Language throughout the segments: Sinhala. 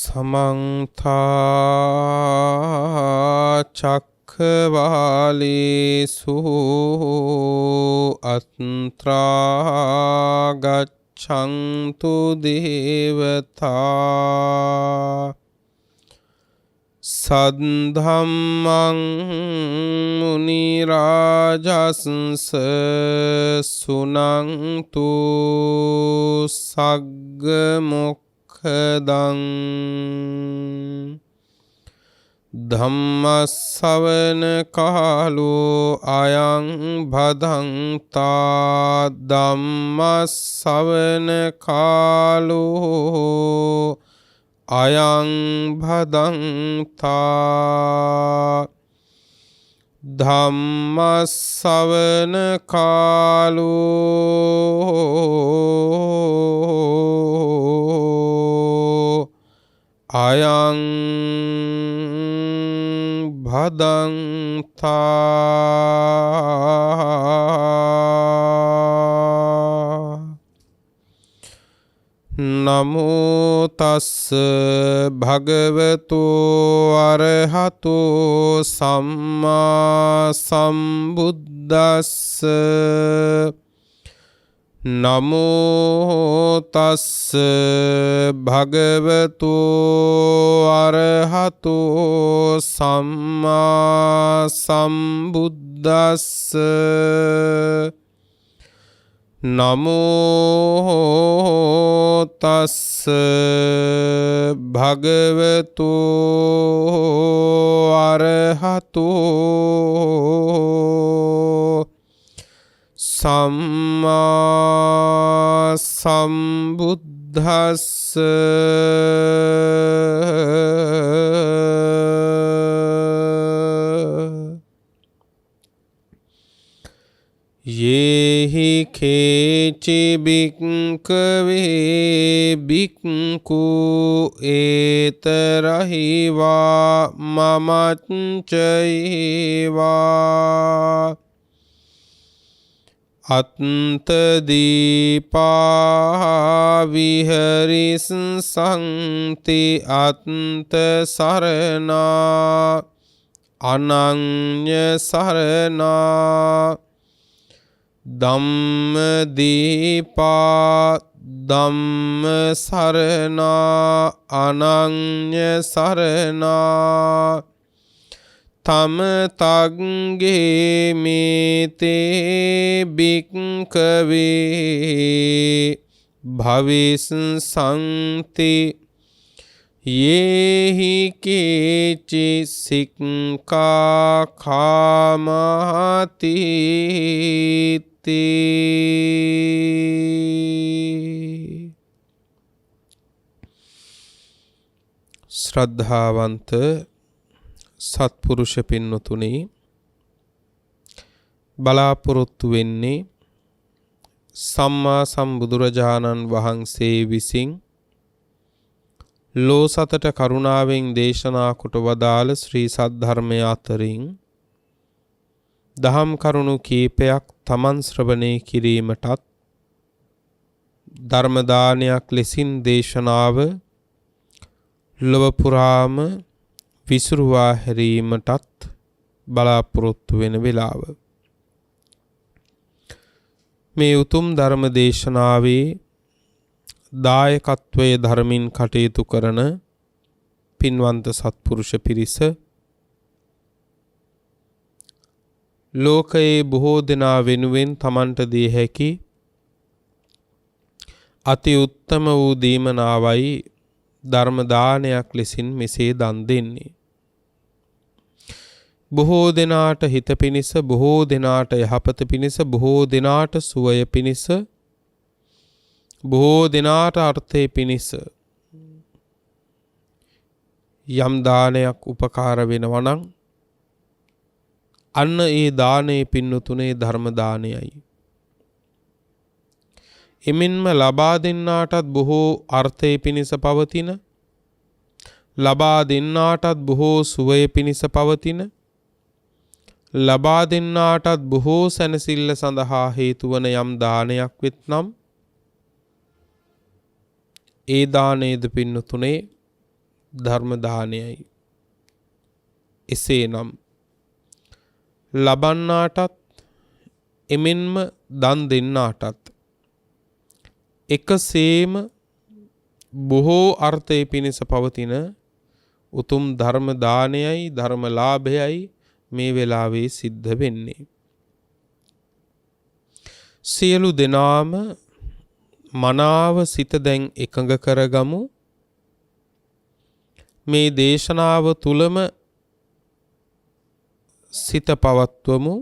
समन्ता चक्रवालेषु अत्रा गच्छन्तु देवता सद्धम्मं मुनिराजस्य सुनन्तु सग्गमुखदं धम्मश्रवण कालो अयं भदन्ता धम्मश्रवण कालो अयं भदन्ता धम्मश्रवण कालो अयं भदन्ता नमो तस्स भगवतो अरहतो सम्मा सम्बुद्धस्स नमो तस्स भगवतो अरहतो सम्मा सम्बुद्धस्स नमो तस्स भगवतो अरहतो सम्मा सम्बुद्धस्स येहि खेचि भिक्खवे भिक्खु एतरहि वा ममच्चैवा अन्तदीपा विहरिष्यन्ति अन्तःशरणा अनन्यशरणा धम्मदीपा धम्मशरणा अनन्यशरणा तम तग्गे मेते भिक्खवे भविष्यन्ति येहि केचि सिक्खाखामति श्रद्धावंत सत्पुरुष पिन्नुतुनि බලාපොරොත්තු වෙන්නේ සම්මා සම්බුදුරජාණන් වහන්සේ විසින් ලෝ සතට කරුණාවෙන් දේශනා කොට වදාළ ශ්‍රී සද්ධර්මය අතරින් දහම් කරුණු කීපයක් තමන් ශ්‍රවණය කිරීමටත් ධර්ම දානයක් ලෙසින් දේශනාව ලොව පුරාම විසුරුවා හැරීමටත් බලාපොරොත්තු වෙන වෙලාව. මේ උතුම් ධර්ම දේශනාවේ දායකත්වයේ ධර්මින් කටයුතු කරන පින්වන්ත සත්පුරුෂ පිරිස ලෝකයේ බොහෝ දෙනා වෙනුවෙන් තමන්ට දී හැකි අති උත්තම වූ දීමනාවයි ධර්ම දානයක් ලෙසින් මෙසේ දන් දෙන්නේ. බොහෝ දෙනාට හිත පිණිස, බොහෝ දෙනාට යහපත පිණිස, බොහෝ දෙනාට සුවය පිණිස, බොහෝ දෙනාට අර්ථය පිණිස යම් දානයක් උපකාර වෙනවා නම් අන්න ඒ දානයේ පින්නතුනේ ධර්ම දානයයි. එමින්ම ලබා දෙන්නාටත් බොහෝ අර්ථය පිණිස පවතින, ලබා දෙන්නාටත් බොහෝ සුවය පිණිස පවතින, ලබා දෙන්නාටත් බොහෝ සැනසෙල්ල සඳහා හේතු වන යම් දානයක් වෙත්නම් ඒ දානයේද පින්නතුනේ ධර්ම දානයයි. එසේනම් ලබන්නාටත් එමෙන්ම දන් දෙන්නාටත් එකසේම බොහෝ අර්ථය පිණිස පවතින උතුම් ධර්ම දානයයි ධර්ම ලාභයයි මේ වෙලාවේ සිද්ධ වෙන්නේ. සියලු දෙනාම මනාව සිත දැන් එකඟ කරගමු. මේ දේශනාව තුලම සිත පවත්වමු.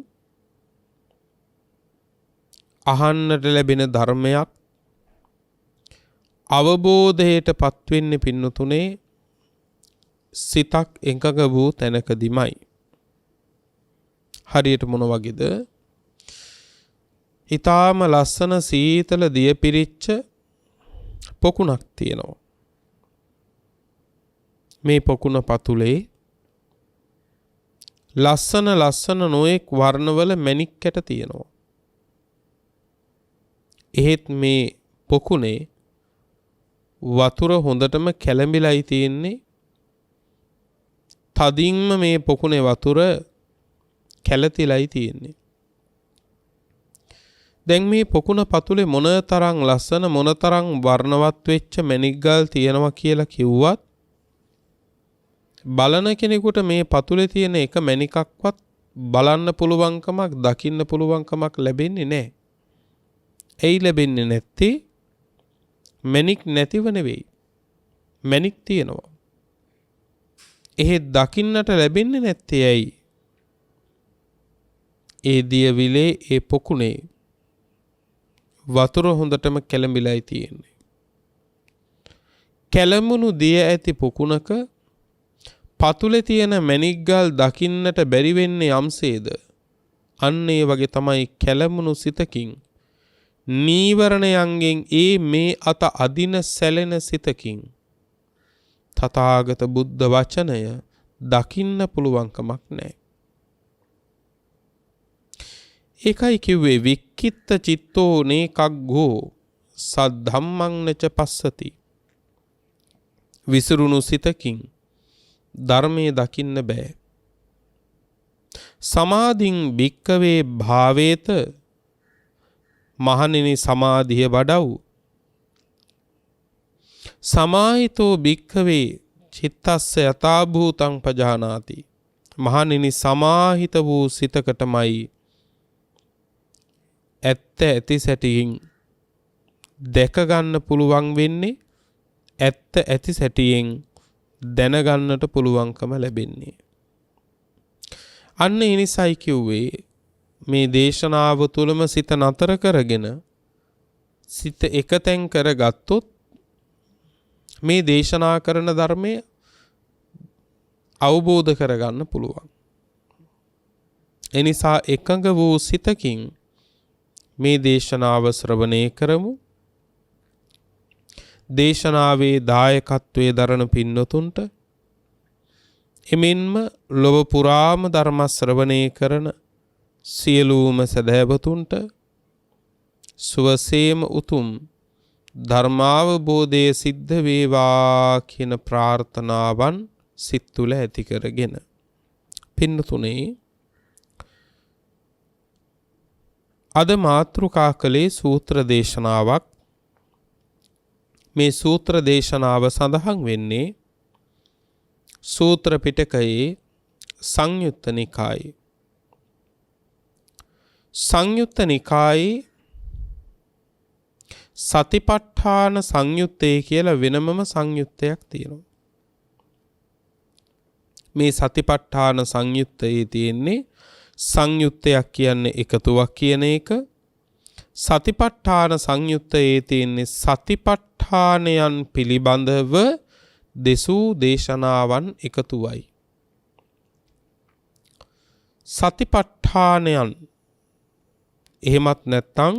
අහන්නට ලැබෙන ධර්මයක් අවබෝධයට පත්වෙන්නේ පින්නතුනේ සිතක් එකඟ වූ තැනකදීමයි. හරියට මොන වගේද? ඊටාම ලස්සන සීතල දිය පිරිච්ච පොකුණක් තියෙනවා. මේ පොකුණ පතුලේ ලස්සන නොඑක් වර්ණවල මැණික් කැට තියෙනවා. එහෙත් මේ පොකුණේ වතුර හොඳටම කැළඹිලායි තියෙන්නේ. තදින්ම මේ පොකුණේ වතුර කැළතිලායි තියෙන්නේ. දැන් මේ පොකුණ පතුලේ මොනතරම් ලස්සන මොනතරම් වර්ණවත් වෙච්ච මැණික් ගල් තියෙනවා කියලා කිව්වත් බලන කෙනෙකුට මේ පතුලේ තියෙන එක මැණිකක්වත් බලන්න පුළුවන්කමක් දකින්න පුළුවන්කමක් ලැබෙන්නේ නැහැ. ඇයි ලැබෙන්නේ නැත්තේ? මැණික් නැතිව නෙවෙයි. මැණික් තියෙනවා. එහෙත් දකින්නට ලැබෙන්නේ නැත්තේ ඇයි? ඒ දියවිලේ ඒ පොකුණේ වතුර හොඳටම කැළඹිලායි තියෙන්නේ. කැළඹුණු දිය ඇති පොකුණක පතුලේ තියෙන මැණික් ගල් දකින්නට බැරි වෙන්නේ යම්සේද? අන්න ඒ වගේ තමයි කැළඹුණු සිතකින් නීවරණයන්ගෙන් මේ අත අදින සැලෙන සිතකින් තථාගත බුද්ධ වචනය දකින්න පුළුවන්කමක් නැහැ. ඒකයි කිව්වේ වික්කිත්ත චිත්තෝ නේකග්ගෝ සද්ධම්මං නච පස්සති. විසිරුණු සිතකින් ධර්මයේ දකින්න බෑ. සමාධින් භික්කවේ භාවේත මහණෙනි සමාධිය වඩව්. සමාහිතෝ භික්කවේ චිත්තස්ස යථා භූතං පජානාති. මහණෙනි සමාහිත වූ සිතකටමයි ඇත්ත ඇති සැටියෙන් දැක ගන්න පුළුවන් වෙන්නේ. ඇත්ත ඇති සැටියෙන් දැනගන්නට පුළුවන්කම ලැබෙන්නේ. අන්න ඒ නිසයි කිව්වේ මේ දේශනාව තුළම සිත නතර කරගෙන සිත එකතෙන් කරගත්තොත් මේ දේශනා කරන ධර්මය අවබෝධ කරගන්න පුළුවන්. එනිසා එකඟ වූ සිතකින් මේ දේශනාව ශ්‍රවණය කරමු. දේශනාවේ දායකත්වයේ දරන පින්නතුන්ට එමෙන්ම ලොව පුරාම ධර්ම ශ්‍රවණය කරන සියලුම සදහැවතුන්ට සුවසේම උතුම් ධර්මාවබෝධය සිද්ධ වේවා කියන ප්‍රාර්ථනාවන් සිත් තුළ ඇති කරගෙන පින්නතුනේ අද මාතෘකා කළේ සූත්‍ර දේශනාවක්. මේ සූත්‍ර දේශනාව සඳහන් වෙන්නේ සූත්‍ර පිටකයේ සංයුත්ත නිකායේ. සංයුත්ත නිකායේ සතිපට්ඨාන සංයුත්තේ කියලා වෙනමම සංයුත්තයක් තියෙනවා. මේ සතිපට්ඨාන සංයුත්තයේ තියෙන්නේ සංයුත්තයක් කියන්නේ එකතුවක් කියන එක. සතිපට්ඨාන සංයුත්තයේ තියෙන්නේ සතිපට්ඨානයන් පිළිබඳව දෙසූ දේශනාවන් එකතුවයි. සතිපට්ඨානයන් එහෙමත් නැත්නම්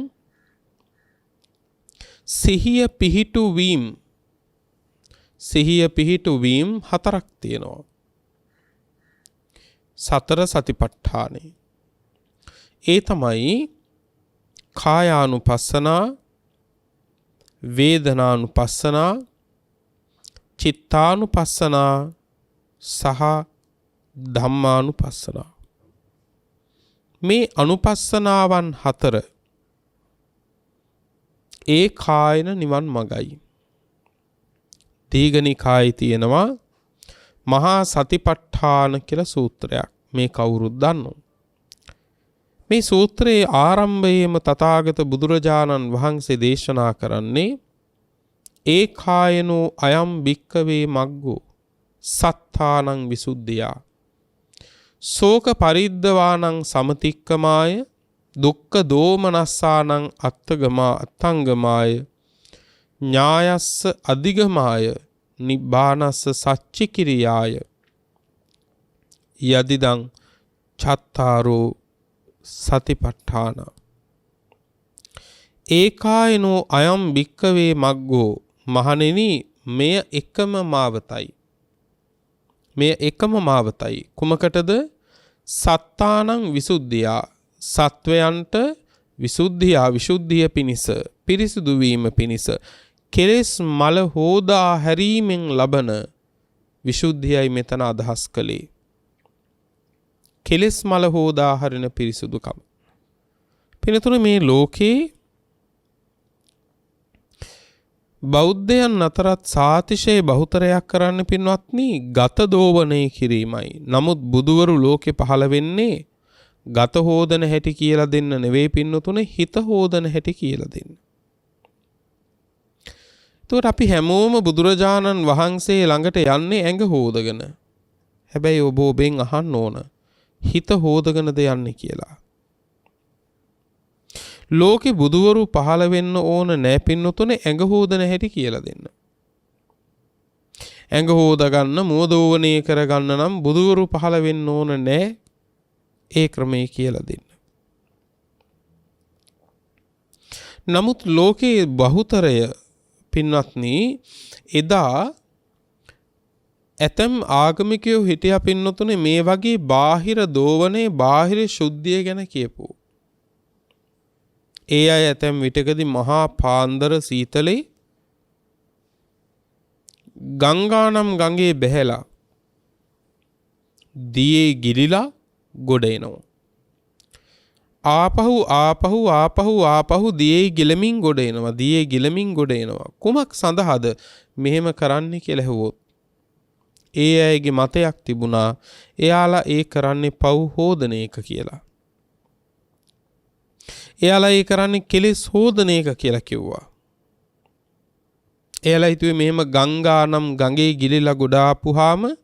සිහිය පිහිටුවීම් හතරක් තියෙනවා. සතර සතිපට්ඨානේ. ඒ තමයි කායානුපස්සනා, වේදනානුපස්සනා, චිත්තානුපස්සනා සහ ධම්මානුපස්සනා. මේ අනුපස්සනාවන් හතර ඒ කායන නිවන් මගයි. දීඝනිකායේ තියෙනවා මහා සතිපට්ඨාන කියලා සූත්‍රයක්. මේ කවුරුත් දන්නවා. මේ සූත්‍රයේ ආරම්භයේම තථාගත බුදුරජාණන් වහන්සේ දේශනා කරන්නේ ඒ කායනෝ අයම් භික්කවේ මග්ගෝ සත්තානං විසුද්ධියා ශෝක පරිද්දවානං සමතික්කමාය දුක්ඛ දෝමනස්සානං අත්තංගමාය ඥායස්ස අධිගමාය නිබ්බානස්ස සච්චිකිරියාය යදිදං චත්තාරෝ සතිපට්ඨාන. ඒකායනෝ අයම් භික්කවේ මග්ගෝ මහණෙනි මෙය එකම මාවතයි. මෙය එකම මාවතයි. කුමකටද? සත්තානං විසුද්ධියා සත්වයන්ට විසුද්ධිය පිණිස පිරිසිදු වීම පිණිස කෙලෙස් මල හෝදා හැරීමෙන් ලබන විසුද්ධියයි මෙතන අදහස් කළේ. කෙලෙස් මල හෝදා හරින පිරිසුදුකම. පිනතුනේ මේ ලෝකේ බෞද්ධයන් අතරත් සාතිශය බහුතරයක් කරන්න පින්වත්නි ගත දෝවණය කිරීමයි. නමුත් බුදුවරු ලෝකේ පහළ වෙන්නේ ගත හෝදන හැටි කියලා දෙන්න නෙවෙයි පින්නතුනේ හිත හෝදන හැටි කියලා දෙන්න. එතකොට අපි හැමෝම බුදුරජාණන් වහන්සේ ළඟට යන්නේ ඇඟ හෝදගෙන. හැබැයි ඔබ ඔබෙන් අහන්න ඕන හිත හෝදගෙනද යන්නේ කියලා. ලෝකේ බුදුවරු පහළ වෙන්න ඕන නෑ පින්නතුනේ ඇඟ හෝදන හැටි කියලා දෙන්න. ඇඟ හෝද ගන්න මෝදෝවණේ කරගන්න නම් බුදුවරු පහළ වෙන්න ඕන නෑ ඒ ක්‍රමයේ කියලා දෙන්න. නමුත් ලෝකේ බහුතරය පින්වත්නි එදා ඇතම් ආගමිකයෝ හිටියා පින්නතුනේ මේ වගේ බාහිර දෝවනේ බාහිර ශුද්ධිය ගැන කියපු. ඒ අය ඇතම් විටකදී මහා පාන්දර සීතලේ ගංගානම් ගඟේ බැහැලා දියේ ගිලිලා ගොඩ එනවා. ආපහු දියේ ගිලමින් ගොඩ එනවා. දියේ ගිලමින් ගොඩ එනවා. කුමක් සඳහාද මෙහෙම කරන්නේ කියලා ඇහුවොත් ඒ අයගේ මතයක් තිබුණා එයාලා ඒ කරන්නේ පව් හෝදන එක කියලා. එයාලා ඒ කරන්නේ කෙලෙස් හෝදන එක කියලා කිව්වා. එයාලා හිතුවේ මෙහෙම ගංගානම් ගඟේ ගිලිලා ගොඩ ආපුවාම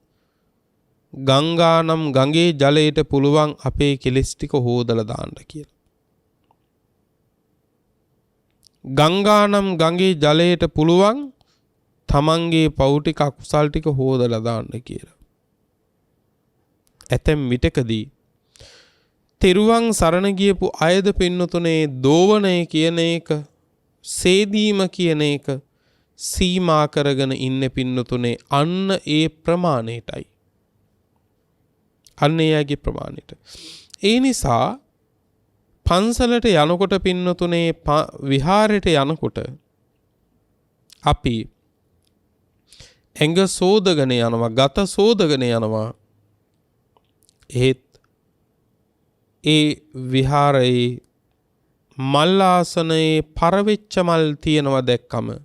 ගංගානම් ගඟේ ජලයට පුළුවන් අපේ කෙලෙස් ටික හෝදලා දාන්න කියලා. ගංගානම් ගඟේ ජලයට පුළුවන් තමන්ගේ පව් ටික අකුසල් ටික හෝදලා දාන්න කියලා. ඇතැම් විටකදී තෙරුවන් සරණ ගියපු අයද පින්නතුනේ දෝවණය කියන එක සේදීම කියන එක සීමා කරගෙන ඉන්න පින්නතුනේ අන්න ඒ ප්‍රමාණයටයි. අන්න එයාගේ ප්‍රමාණයට. ඒ නිසා පන්සලට යනකොට පින්නතුනේ විහාරයට යනකොට අපි ඇඟ සෝදගෙන යනවා, ගත සෝදගෙන යනවා. ඒත් ඒ විහාරයේ මල් ආසනයේ පරවෙච්ච මල් තියනවා දැක්කම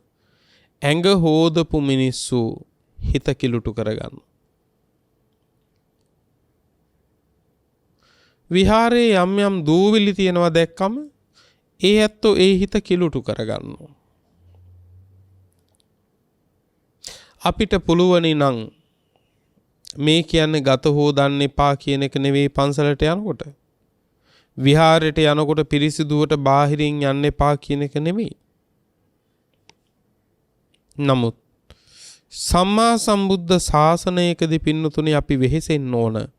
ඇඟ හෝදපු මිනිස්සු හිත කිලුටු කරගන්න. විහාරයේ යම් යම් දූවිලි තියනවා දැක්කම ඒ ඇත්තෝ ඒ හිත කිලුටු කරගන්නවා. අපිට පුළුවනි නම් මේ කියන්නේ ගත හොදන්න එපා කියන එක නෙවෙයි පන්සලට යනකොට. විහාරයට යනකොට පිරිසිදුවට බාහිරින් යන්න එපා කියන එක නෙවෙයි. නමුත් සම්මා සම්බුද්ධ ශාසනයකදී පින්නතුනේ අපි වෙහෙසෙන්න ඕන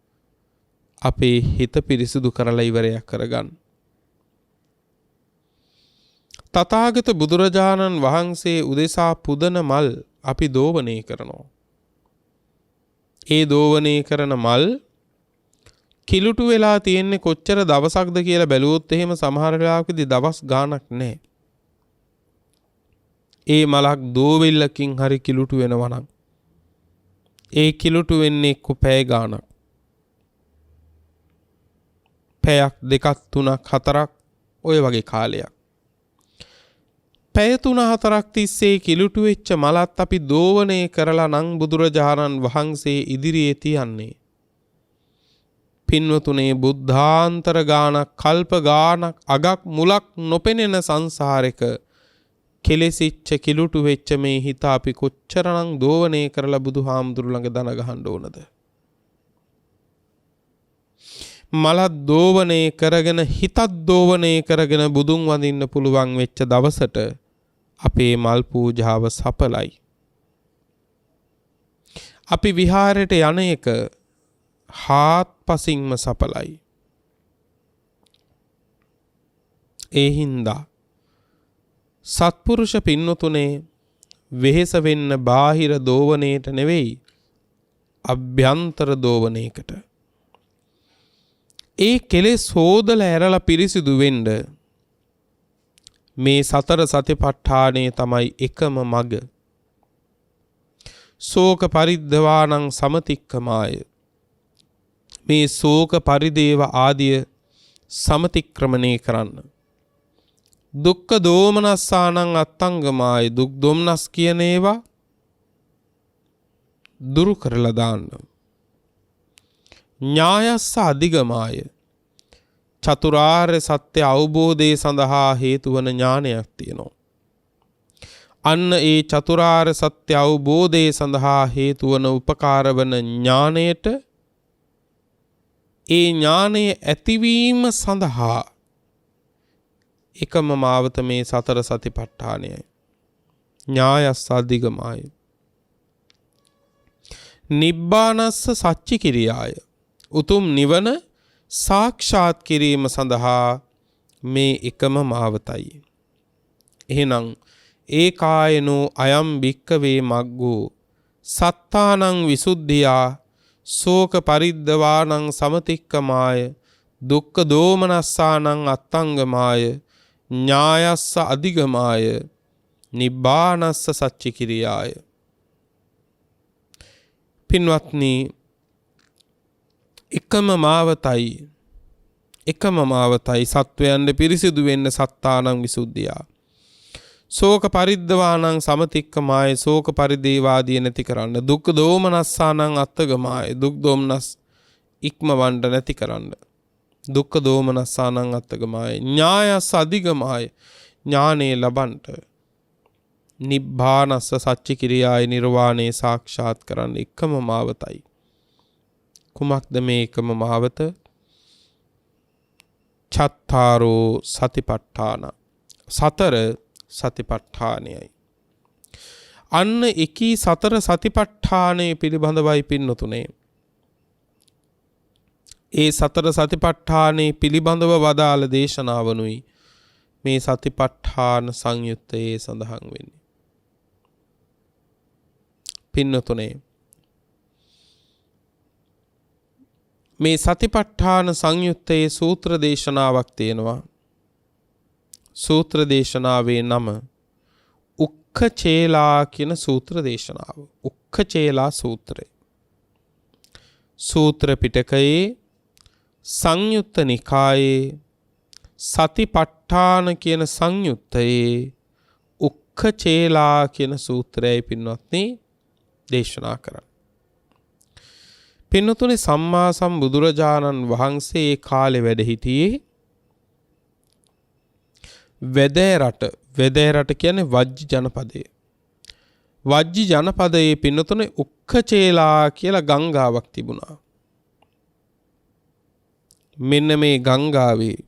අපේ හිත පිරිසිදු කරලා ඉවරයක් කරගන්න. තථාගත බුදුරජාණන් වහන්සේ උදෙසා පුදන මල් අපි දෝවණය කරනවා. ඒ දෝවණය කරන මල් කිලුටු වෙලා තියෙන්නේ කොච්චර දවසක්ද කියලා බැලුවොත් එහෙම සමහර වෙලාවකදී දවස් ගාණක් නැහැ. ඒ මලක් දෝවිල්ලකින් හරි කිලුටු වෙනවා නම් ඒ කිලුටු වෙන්නේ කුපෑ ගානක්. පැයක් දෙකක් තුනක් හතරක් ඔය වගේ කාලයක්. පැය 3-4ක් තිස්සේ කිලුටු වෙච්ච මලත් අපි දෝවණය කරලා නම් බුදුරජාණන් වහන්සේ ඉදිරියේ තියන්නේ. පින්වතුනේ බුද්ධාන්තර ගානක් කල්ප ගානක් අගක් මුලක් නොපෙනෙන සංසාරෙක කෙලෙසිච්ච කිලුටු වෙච්ච මේ හිත අපි කොච්චරනම් දෝවණය කරලා බුදුහාමුදුරු ළඟ දන ගහන්න ඕනද? මලත් දෝවණය කරගෙන හිතත් දෝවණය කරගෙන බුදුන් වඳින්න පුළුවන් වෙච්ච දවසට අපේ මල් පූජාව සඵලයි. අපි විහාරයට යන එක හාත්පසින්ම සඵලයි. ඒ හින්දා සත්පුරුෂ පින්නතුනේ වෙහෙස වෙන්න බාහිර දෝවණයට නෙවෙයි අභ්‍යන්තර දෝවණයකට. ඒ කෙලෙස් හොදලා ඇරලා පිරිසිදු වෙන්න මේ සතර සතිපට්ඨානේ තමයි එකම මඟ. ශෝක පරිද්දවානං සමතික්කමාය. මේ ශෝක පරිදේව ආදිය සමතික්‍රමණය කරන්න. දුක්ඛ දෝමනස්සානං අත්තංගමාය. දුක් දොම්නස් කියන ඒවා දුරු කරලා දාන්න. ඥායස්ස අධිගමාය. චතුරාර්ය සත්‍ය අවබෝධය සඳහා හේතු වන ඥානයක් තියෙනවා. අන්න ඒ චතුරාර්ය සත්‍ය අවබෝධය සඳහා හේතු වන උපකාර වන ඥානයට ඒ ඥානයේ ඇතිවීම සඳහා එකම මාවත මේ සතර සතිපට්ඨානයයි. ඥායස්ස අධිගමාය. නිබ්බානස්ස සච්චි කිරියාය. උතුම් නිවන සාක්ෂාත් කිරීම සඳහා මේ එකම මාවතයි. එහෙනම් ඒකායනෝ අයම් භික්කවේ මග්ගෝ සත්තානං විසුද්ධියා ශෝක පරිද්දවානං සමතික්කමාය දුක්ඛ දෝමනස්සානං අත්තංගමාය ඥායස්ස අධිගමාය නිබ්බානස්ස සච්චි කිරියාය. පින්වත්නි, එකම මාවතයි සත්වයන්ට පිරිසිදු වෙන්න සත්තානං විසුද්ධියා. ශෝක පරිද්දවානං සමතික්කමාය. ශෝක පරිදේවාදී නැති කරන්න. දුක්ඛ දෝමනස්සානං අත්තගමාය. දුක් දෝමනස් ඉක්මවන්න නැති කරන්න. දුක්ඛ දෝමනස්සානං අත්තගමාය. ඥායස්ස අධිගමාය. ඥානේ ලබන්ට. නිබ්බානස්ස සච්චි කිරියාය. නිර්වාණය සාක්ෂාත් කරන්න එකම මාවතයි. කුමක්ද මේ එකම මාවත? චත්තාරෝ සතිපට්ඨාන. සතර සතිපට්ඨානයයි. අන්න එකී සතර සතිපට්ඨානයේ පිළිබඳවයි පින්නතුනේ. ඒ සතර සතිපට්ඨානයේ පිළිබඳව වදාළ දේශනාවනුයි මේ සතිපට්ඨාන සංයුත්තයේ සඳහන් වෙන්නේ. පින්නතුනේ, මේ සතිපට්ඨාන සංයුත්තයේ සූත්‍ර දේශනාවක් තියෙනවා. සූත්‍ර දේශනාවේ නම උක්ඛචේලා කියන සූත්‍ර දේශනාව. උක්ඛචේලා සූත්‍රය. සූත්‍ර පිටකයේ සංයුත්ත නිකායේ සතිපට්ඨාන කියන සංයුත්තයේ උක්ඛචේලා කියන සූත්‍රයයි පින්වත්නි දේශනා කරන්නේ. පින්නතුනේ, සම්මා සම්බුදුරජාණන් වහන්සේ ඒ කාලේ වැඩ සිටියේ වෙදේ රට කියන්නේ වජ්ජි ජනපදයේ. වජ්ජි ජනපදයේ පින්නතුනේ උක්ඛචේලා කියලා ගංගාවක් තිබුණා. මෙන්න මේ ගංගාවේ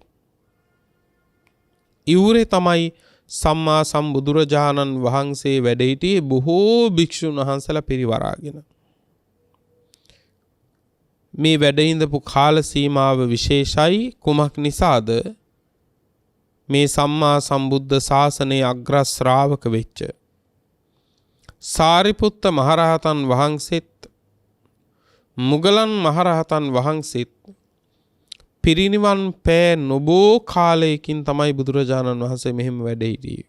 ඉවුරේ තමයි සම්මා සම්බුදුරජාණන් වහන්සේ වැඩ සිටියේ බොහෝ භික්ෂුන් වහන්සේලා පිරිවරාගෙන. මේ වැඩ ඉඳපු කාල සීමාව විශේෂයි. කුමක් නිසාද? මේ සම්මා සම්බුද්ධ ශාසනයේ අග්‍ර ශ්‍රාවක වෙච්ච සාරිපුත්ත මහරහතන් වහන්සේත් මුගලන් මහරහතන් වහන්සේත් පිරිනිවන් පෑ නොබෝ කාලයකින් තමයි බුදුරජාණන් වහන්සේ මෙහෙම වැඩ සිටියේ.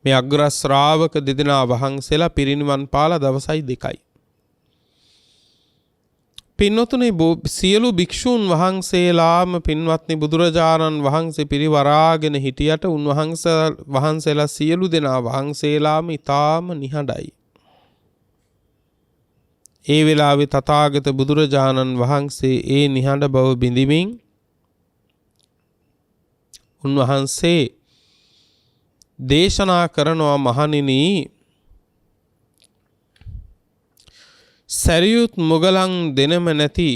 මේ අග්‍ර ශ්‍රාවක දෙදෙනා වහන්සේලා පිරිනිවන් පාලා දවසයි දෙකයි. පින්වතුනි සියලු භික්ෂූන් වහන්සේලාම පින්වත්නි බුදුරජාණන් වහන්සේ පිරිවරාගෙන හිටියට වහන්සේලා සියලු දෙනා වහන්සේලාම ඊටාම නිහඬයි. ඒ වෙලාවේ තථාගත බුදුරජාණන් වහන්සේ ඒ නිහඬ බව බිඳිමින් උන්වහන්සේ දේශනා කරනවා මහණෙනි සරියුත් මුගලන් දෙනම නැති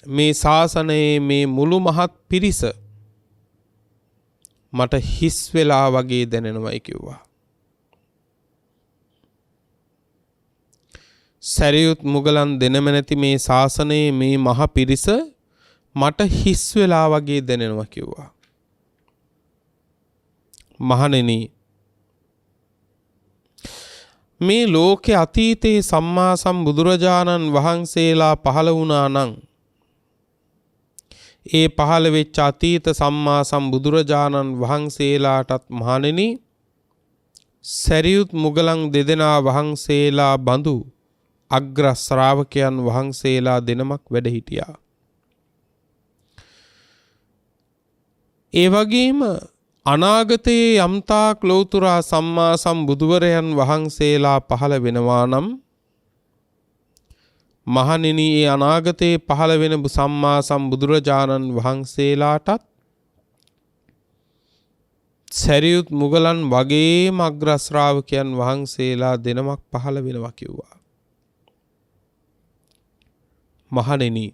මේ ශාසනයේ මේ මුළු මහත් පිරිස මට හිස් වෙලා වගේ දැනෙනවයි කිව්වා. සරියුත් මුගලන් දෙනම නැති මේ ශාසනයේ මේ මහ පිරිස මට හිස් වෙලා වගේ දැනෙනවා කිව්වා. මහණෙනි මේ ලෝකේ අතීතයේ සම්මා සම්බුදුරජාණන් වහන්සේලා පහළ වුණා නම් ඒ පහළ වෙච්ච අතීත සම්මා සම්බුදුරජාණන් වහන්සේලාටත් මහණෙනි සරියුත් මුගලන් දෙදෙනා වහන්සේලා බඳු අග්‍ර ශ්‍රාවකයන් වහන්සේලා දෙනමක් වැඩ හිටියා. ඒ වගේම අනාගතයේ යම්තාක් ලෞතුරා සම්මා සම්බුදුවරයන් වහන්සේලා පහළ වෙනවා නම් මහණෙනි ඒ අනාගතයේ පහළ වෙන සම්මා සම්බුදුරජාණන් වහන්සේලාටත් සරියුත් මුගලන් වගේම අග්‍ර ශ්‍රාවකයන් වහන්සේලා දෙනමක් පහළ වෙනවා කිව්වා. මහණෙනි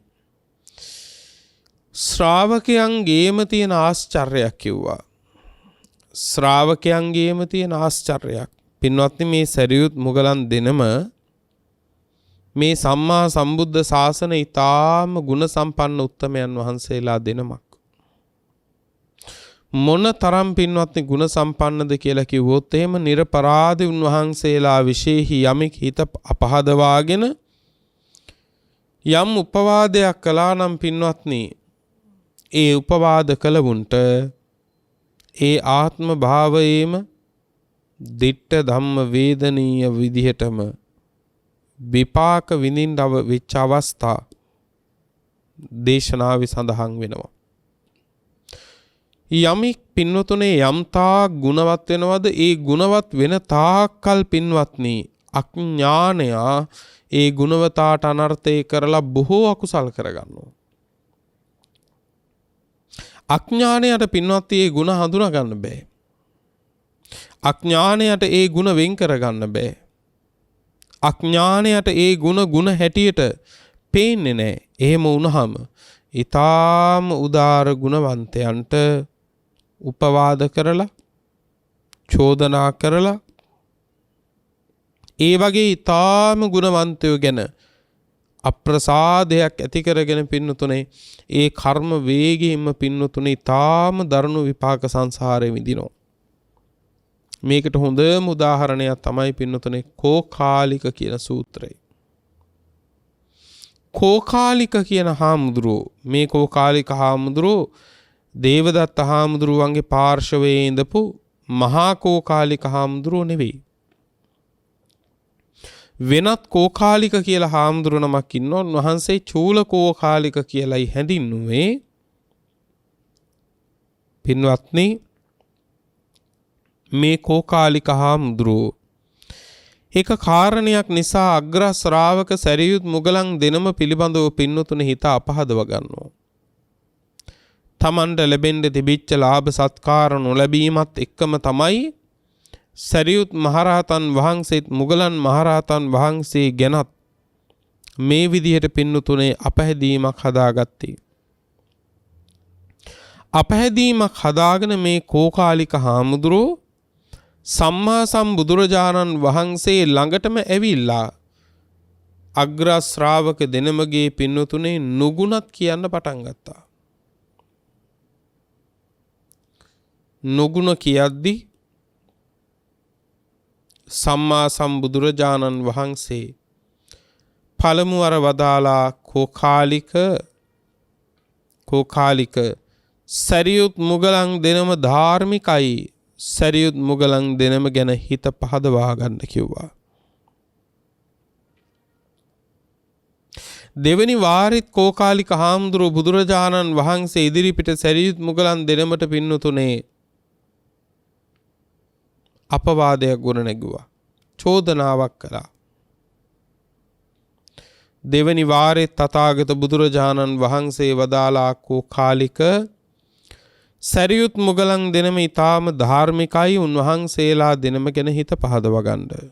ශ්‍රාවකයන්ගේම තියෙන ආශ්චර්යයක් කිව්වා. ශ්‍රාවකයන්ගේම තියෙන ආශ්චර්යයක්. පින්වත්නි මේ සරියුත් මුගලන් දෙනම මේ සම්මා සම්බුද්ධ ශාසනය ඊටාම ගුණ සම්පන්න උත්තමයන් වහන්සේලා දෙනමක්. මොන තරම් පින්වත්නි ගුණ සම්පන්නද කියලා කිව්වොත් එහෙම නිර්පරාදී උන්වහන්සේලා විශේෂයි යමෙක් හිත අපහදවාගෙන යම් උපවාදයක් කළා නම් පින්වත්නි ඒ උපවාද කළවුන්ට ඒ ආත්ම භාවයේම දිට්ඨ ධම්ම වේදනීය විදිහටම විපාක විඳින්න වෙච්ච අවස්ථා දේශනාවේ සඳහන් වෙනවා. යමික් පින්වතුනේ යම් තාක් ගුණවත් වෙනවද ඒ ගුණවත් වෙන තාක්කල් පින්වත්නි අඥානයා ඒ ගුණවතාට අනර්ථය කරලා බොහෝ අකුසල් කරගන්නවා. අඥානයට පින්වත්නි ඒ ගුණ හඳුනා ගන්න බෑ. අඥානයට ඒ ගුණ වෙන් කර ගන්න බෑ. අඥානයට ඒ ගුණ හැටියට පේන්නේ නැහැ. එහෙම වුණාම ඊටාම උදාර ගුණවන්තයන්ට උපවාද කරලා චෝදනා කරලා ඒ වගේ ඊටාම ගුණවන්තයෝ ගැන අප්‍රසාදයක් ඇති කරගෙන පින්නතුනේ ඒ කර්ම වේගයෙන්ම පින්නතුනේ ඊටාම දරුණු විපාක සංසාරේ විඳිනවා. මේකට හොඳම උදාහරණයක් තමයි පින්නතුනේ කෝකාලික කියන සූත්‍රය. කෝකාලික කියන හාමුදුරුවෝ මේ කෝකාලික හාමුදුරුවෝ දේවදත්ත හාමුදුරුවන්ගේ පාර්ශවයේ ඉඳපු මහා කෝකාලික හාමුදුරුවෝ නෙවෙයි. වෙනත් කෝකාලික කියලා හාමුදුරුවෝ නමක් ඉන්නවා. උන්වහන්සේ චූල කෝකාලික කියලායි හැඳින්නුවේ. පින්වත්නි මේ කෝකාලික හාමුදුරුවෝ එක කාරණයක් නිසා අග්‍ර ශ්‍රාවක සරියුත් මුගලන් දෙනම පිළිබඳව පින්නතුනේ හිත අපහදව ගන්නවා. තමන්ට ලැබෙන්න තිබිච්ච ලාභ සත්කාර නොලැබීමත් එක්කම තමයි සරියුත් මහරහතන් වහන්සේත් මුගලන් මහරහතන් වහන්සේ ගැනත් මේ විදිහට පින්නතුනේ අපහැදීමක් හදාගත්තේ. අපහැදීමක් හදාගෙන මේ කෝකාලික හාමුදුරුවෝ සම්මා සම්බුදුරජාණන් වහන්සේ ළඟටම ඇවිල්ලා අග්‍ර ශ්‍රාවක දෙනමගේ පින්නතුනේ නුගුණත් කියන්න පටන් ගත්තා. නුගුණ කියද්දි සම්මා සම්බුදුරජාණන් වහන්සේ පළමු වර වදාලා කෝකාලික සරියුත් මුගලන් දෙනම ධාර්මිකයි සැරියුත් මුගලන් දෙනම ගැන හිත පහදවා ගන්න කිව්වා. දෙවනි වාරෙත් කෝකාලික හාමුදුරුව බුදුරජාණන් වහන්සේ ඉදිරිපිට සැරියුත් මුගලන් දෙනමට පින්නතුනේ අපවාදයක් ගොඩනැගුවා. චෝදනාවක් කළා. දෙවනි වාරෙත් තථාගත බුදුරජාණන් වහන්සේ වදාලා කෝකාලික සැරියුත් මුගලන් දෙනම ඊටාම ධාර්මිකයි. උන්වහන්සේලා දෙනම ගැන හිත පහදව ගන්න.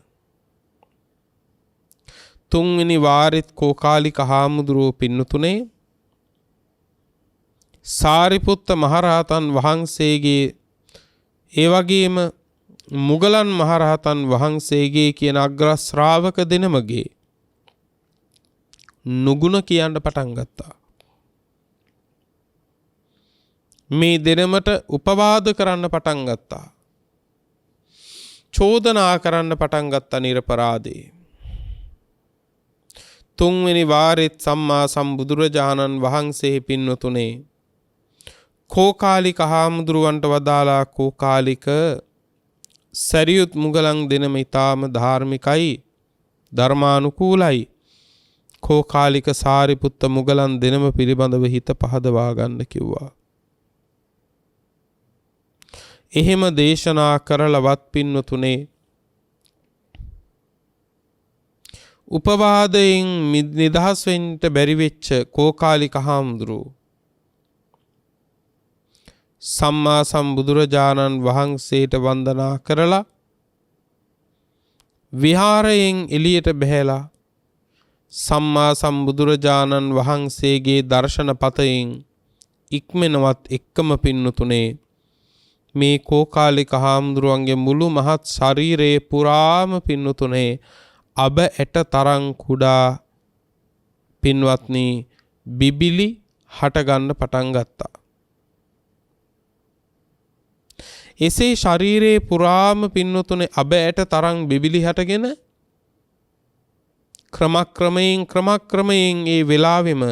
තුන්වෙනි වාරෙත් කෝකාලික හාමුදුරුව පින්නතුනේ සාරිපුත්ත මහරහතන් වහන්සේගේ ඒ වගේම මුගලන් මහරහතන් වහන්සේගේ කියන අග්‍ර ශ්‍රාවක දෙනමගේ නුගුණ කියන්න පටන් ගත්තා. මේ දෙනමට උපවාද කරන්න පටන් ගත්තා. චෝදනා කරන්න පටන් ගත්තා නිරපරාධේ. තුන්වෙනි වාරෙත් සම්මා සම්බුදුරජාණන් වහන්සේ පින්නතුනේ කෝකාලික හාමුදුරුවන්ට වදාලා කෝකාලික සැරියුත් මුගලන් දෙනම ඊටාම ධාර්මිකයි ධර්මානුකූලයි. කෝකාලික සාරිපුත්ත මුගලන් දෙනම පිළිබඳව හිත පහදවා ගන්න කිව්වා. එහෙම දේශනා කරලවත් පින්නතුනේ උපවාදයෙන් නිදහස් වෙන්න බැරි වෙච්ච කෝකාලික හාමුදුරුව සම්මා සම්බුදුරජාණන් වහන්සේට වන්දනා කරලා විහාරයෙන් එළියට බැහැලා සම්මා සම්බුදුරජාණන් වහන්සේගේ දර්ශන පතයෙන් ඉක්මනවත් එක්කම පින්නතුනේ මේ කෝකාලික හාමුදුරුවන්ගේ මුළු මහත් ශරීරයේ පුරාම පින්නතුනේ අබ ඇට තරම් කුඩා පින්වත්නි බිබිලි හට ගන්න පටන් ගත්තා. එසේ ශරීරයේ පුරාම පින්නතුනේ අබ ඇට තරම් බිබිලි හටගෙන ක්‍රමක්‍රමයෙන් ඒ වෙලාවෙම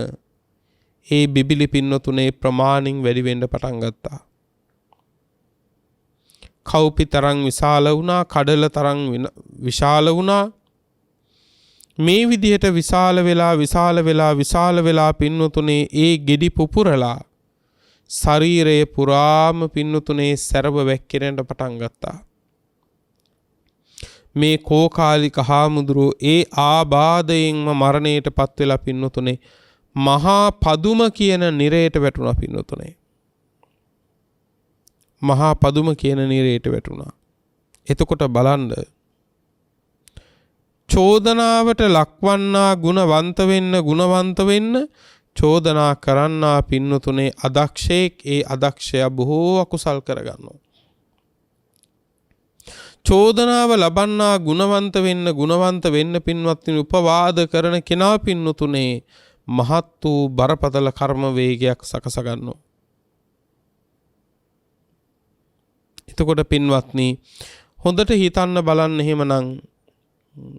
ඒ බිබිලි පින්නතුනේ ප්‍රමාණින් වැඩි වෙන්න පටන් ගත්තා. කවුපි තරම් විශාල වුණා, කඩල තරම් විශාල වුණා. මේ විදිහට විශාල වෙලා පින්නතුනේ ඒ ගෙඩි පුපුරලා ශරීරයේ පුරාම පින්නතුනේ සැරව වැක්කිරෙන්න පටන් ගත්තා. මේ කෝකාලික හාමුදුරුවෝ ඒ ආබාධයෙන්ම මරණයට පත් වෙලා පින්නතුනේ මහා පදුම කියන නිරයට වැටුණා පින්නතුනේ. මහා පදුම කියන නිරයට වැටුණා. එතකොට බලන්න චෝදනාවට ලක්වන්නා ගුණවන්ත වෙන්න චෝදනා කරන්නා පින්නතුනේ අදක්ෂයෙක් ඒ අදක්ෂයා බොහෝ අකුසල් කරගන්නවා. චෝදනාව ලබන්නා ගුණවන්ත වෙන්න පින්වත්නි උපවාද කරන කෙනා පින්නතුනේ මහත් වූ බරපතල කර්ම වේගයක් සකස ගන්නවා. එතකොට පින්වත්නි හොඳට හිතන්න බලන්න එහෙමනම්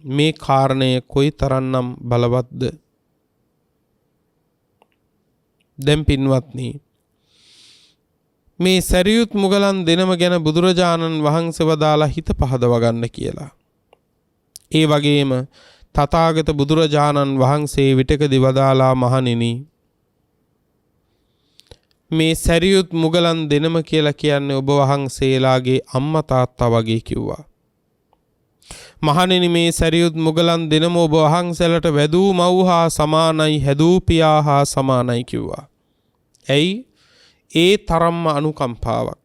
මේ කාරණය කොයි තරම්නම් බලවත්ද? දැන් පින්වත්නි මේ සැරියුත් මුගලන් දෙනම ගැන බුදුරජාණන් වහන්සේ වදාලා හිත පහදව ගන්න කියලා. ඒ වගේම තථාගත බුදුරජාණන් වහන්සේ විටකදී වදාලා මහණෙනි මේ සැරියුත් මුගලන් දෙනම කියලා කියන්නේ ඔබ වහන්සේලාගේ අම්මා තාත්තා වගේ කිව්වා. මහණෙනි මේ සැරියුත් මුගලන් දෙනම ඔබ වහන්සේලට වැදූ මව් හා සමානයි, හැදූ පියා හා සමානයි කිව්වා. ඇයි? ඒ තරම්ම අනුකම්පාවක්.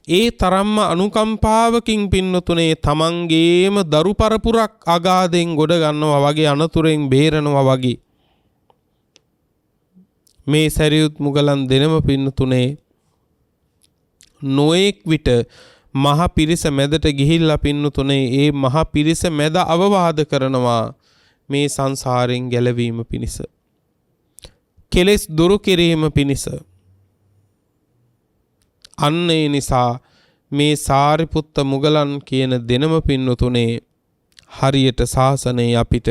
ඒ තරම්ම අනුකම්පාවකින් පින්නතුනේ තමන්ගේම දරු පරපුරක් අගාධෙන් ගොඩ ගන්නවා වගේ, අනතුරෙන් බේරනවා වගේ මේ සැරියුත් මුගලන් දෙනම පින්නතුනේ නොඑක් විට මහ පිරිස මැදට ගිහිල්ලා පින්නතුනේ ඒ මහ පිරිස මැද අවවාද කරනවා මේ සංසාරයෙන් ගැලවීම පිණිස, කෙලෙස් දුරු කිරීම පිණිස. අන්න ඒ නිසා මේ සාරිපුත්ත මුගලන් කියන දෙනම පින්නතුනේ හරියට ශාසනයේ අපිට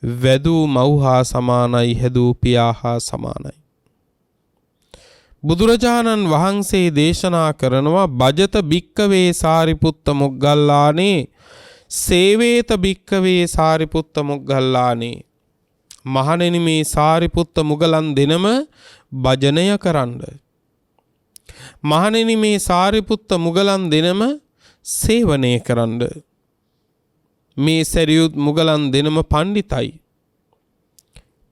වැදූ මව් හා සමානයි, හැදූ පියා හා සමානයි. බුදුරජාණන් වහන්සේ දේශනා කරනවා බජත භික්කවේ සාරිපුත්ත මොග්ගල්ලානේ සේවේත භික්කවේ සාරිපුත්ත මොග්ගල්ලානේ. මහණෙනි මේ සාරිපුත්ත මුගලන් දෙනම භජනය කරන්න. මහණෙනි මේ සාරිපුත්ත මුගලන් දෙනම සේවනය කරන්න. මේ සැරියුත් මුගලන් දෙනම පණ්ඩිතයි.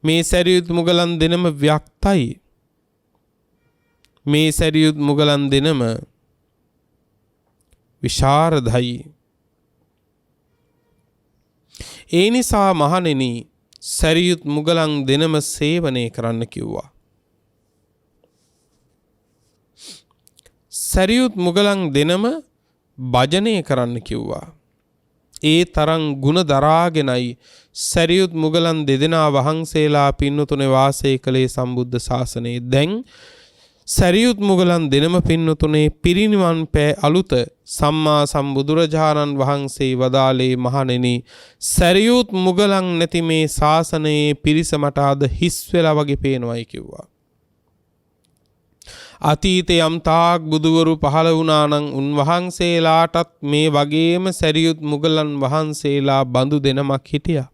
මේ සැරියුත් මුගලන් දෙනම ව්‍යක්තයි. මේ සැරියුත් මුගලන් දෙනම විශාරදයි. ඒ නිසා මහණෙනි සැරියුත් මුගලන් දෙනම සේවනය කරන්න කිව්වා. සැරියුත් මුගලන් දෙනම භජනය කරන්න කිව්වා. ඒ තරම් ගුණ දරාගෙනයි සැරියුත් මුගලන් දෙදෙනා වහන්සේලා පින්නතුනේ වාසය කළේ සම්බුද්ධ ශාසනයේ. දැන් සැරියුත් මුගලන් දෙනම පින්නතුනේ පිරිනිවන් පෑ අලුත සම්මා සම්බුදුරජාණන් වහන්සේ වදාළේ මහණෙනි සැරියුත් මුගලන් නැති මේ ශාසනයේ පිරිස මට අද හිස් වෙලා වගේ පේනවායි කිව්වා. අතීතේ යම් තාක් බුදුවරු පහළ වුණා නම් උන්වහන්සේලාටත් මේ වගේම සැරියුත් මුගලන් වහන්සේලා බඳු දෙනමක් හිටියා.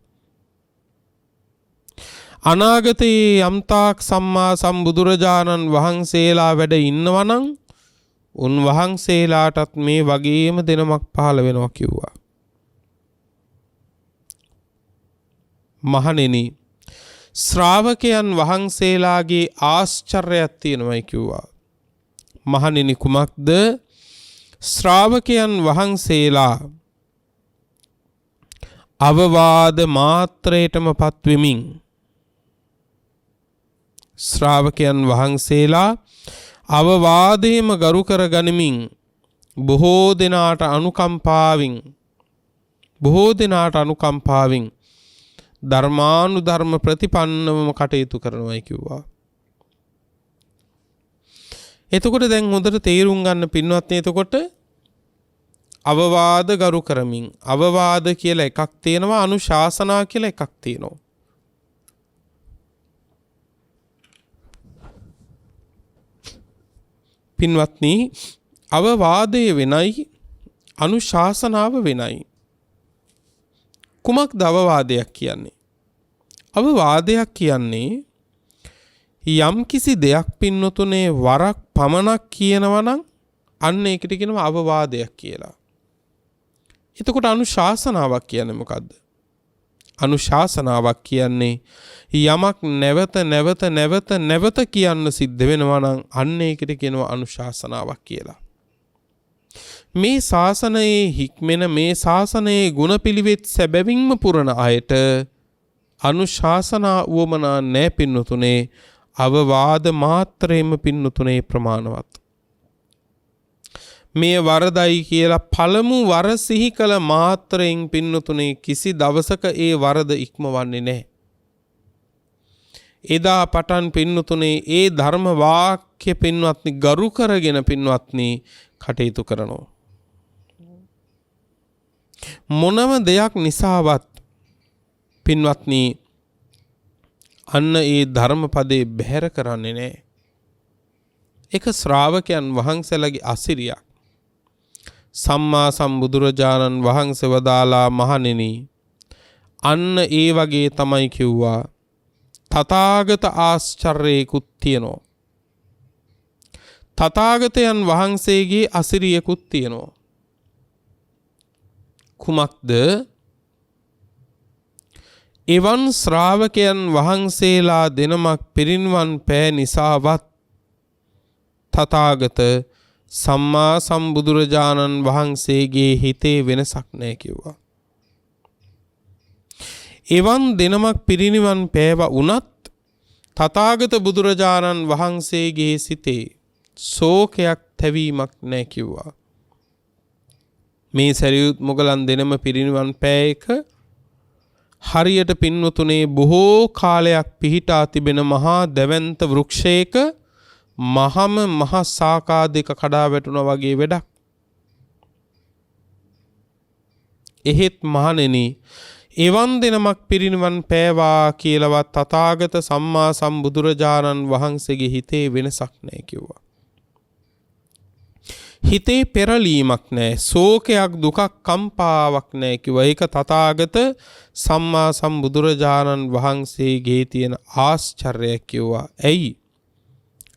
අනාගතයේ යම් තාක් සම්මා සම්බුදුරජාණන් වහන්සේලා වැඩ ඉන්නවනම් උන්වහන්සේලාටත් මේ වගේම දෙනමක් පහළ වෙනවා කිව්වා. මහණෙනි ශ්‍රාවකයන් වහන්සේලාගේ ආශ්චර්යයක් තියෙනවායි කිව්වා. මහණෙනි කුමක්ද? ශ්‍රාවකයන් වහන්සේලා අවවාද මාත්‍රයටම පත්වෙමින් ශ්‍රාවකයන් වහන්සේලා අවවාදේම ගරු කර ගනිමින් බොහෝ දෙනාට අනුකම්පාවෙන් ධර්මානුධර්ම ප්‍රතිපන්නවම කටයුතු කරනවායි කිව්වා. එතකොට දැන් හොඳට තේරුම් ගන්න පින්වත්නි, එතකොට අවවාද ගරු කරමින් අවවාද කියලා එකක් තියෙනවා, අනුශාසනා කියලා එකක් තියෙනවා. පින්වත්නි අවවාදය වෙනයි අනුශාසනාව වෙනයි. කුමක්ද අවවාදයක් කියන්නේ? අවවාදයක් කියන්නේ යම් කිසි දෙයක් පින්නතුනේ වරක් පමණක් කියනවා නම් අන්න ඒකට කියනවා අවවාදයක් කියලා. එතකොට අනුශාසනාවක් කියන්නේ මොකද්ද? අනුශාසනාවක් කියන්නේ යමක් නැවත කියන්න සිද්ධ වෙනවා නම් අන්න ඒකට කියනවා අනුශාසනාවක් කියලා. මේ ශාසනයේ හික්මෙන මේ ශාසනයේ ගුණපිළිවෙත් සැබවින්ම පුරන අයට අනුශාසනා වුවමනා නැහැ පින්නතුනේ. අවවාද මාත්‍රයෙන්ම පින්නතුනේ ප්‍රමාණවත්. මේ වරදයි කියලා පළමු වර සිහි කළ මාත්‍රයෙන් පින්නතුනේ කිසි දවසක ඒ වරද ඉක්මවන්නේ නැහැ. එදා පටන් පින්නතුනේ ඒ ධර්ම වාක්‍ය පින්වත්නි ගරු කරගෙන පින්වත්නි කටයුතු කරනවා. මොනම දෙයක් නිසාවත් පින්වත්නි අන්න ඒ ධර්මපදේ බැහැර කරන්නේ නැහැ. එක ශ්‍රාවකයන් වහන්සේලාගේ අසිරියක්. සම්මා සම්බුදුරජාණන් වහන්සේ වදාලා මහණෙනි අන්න ඒ වගේ තමයි කිව්වා. තථාගත ආශ්චර්යයකුත් තියෙනවා. තථාගතයන් වහන්සේගේ අසිරියකුත් තියෙනවා. කුමක්ද? එවන් ශ්‍රාවකයන් වහන්සේලා දෙනමක් පිරිනිවන් පෑ නිසාවත් තථාගත සම්මා සම්බුදුරජාණන් වහන්සේගේ හිතේ වෙනසක් නැහැ කිව්වා. එවන් දෙනමක් පිරිනිවන් පෑව වුණත් තථාගත බුදුරජාණන් වහන්සේගේ සිතේ ශෝකයක් තැවීමක් නැහැ කිව්වා. මේ සරියුත් මොගලන් දෙනම පිරිනිවන් පෑ එක හරියට පින්වතුනේ බොහෝ කාලයක් පිහිටා තිබෙන මහා දැවැන්ත වෘක්ෂයක මහ සාකා දෙක කඩා වැටුණා වගේ වැඩක්. එහෙත් මහණෙනි එවන් දිනමක් පිරිනිවන් පෑවා කියලාවත් තථාගත සම්මා සම්බුදුරජාණන් වහන්සේගේ හිතේ වෙනසක් නැහැ කිව්වා. හිතේ පෙරලීමක් නැහැ, ශෝකයක් දුකක් කම්පාවක් නැහැ කිව්වා. ඒක තථාගත සම්මා සම්බුදුරජාණන් වහන්සේගේ තියෙන ආශ්චර්යයක් කිව්වා. ඇයි?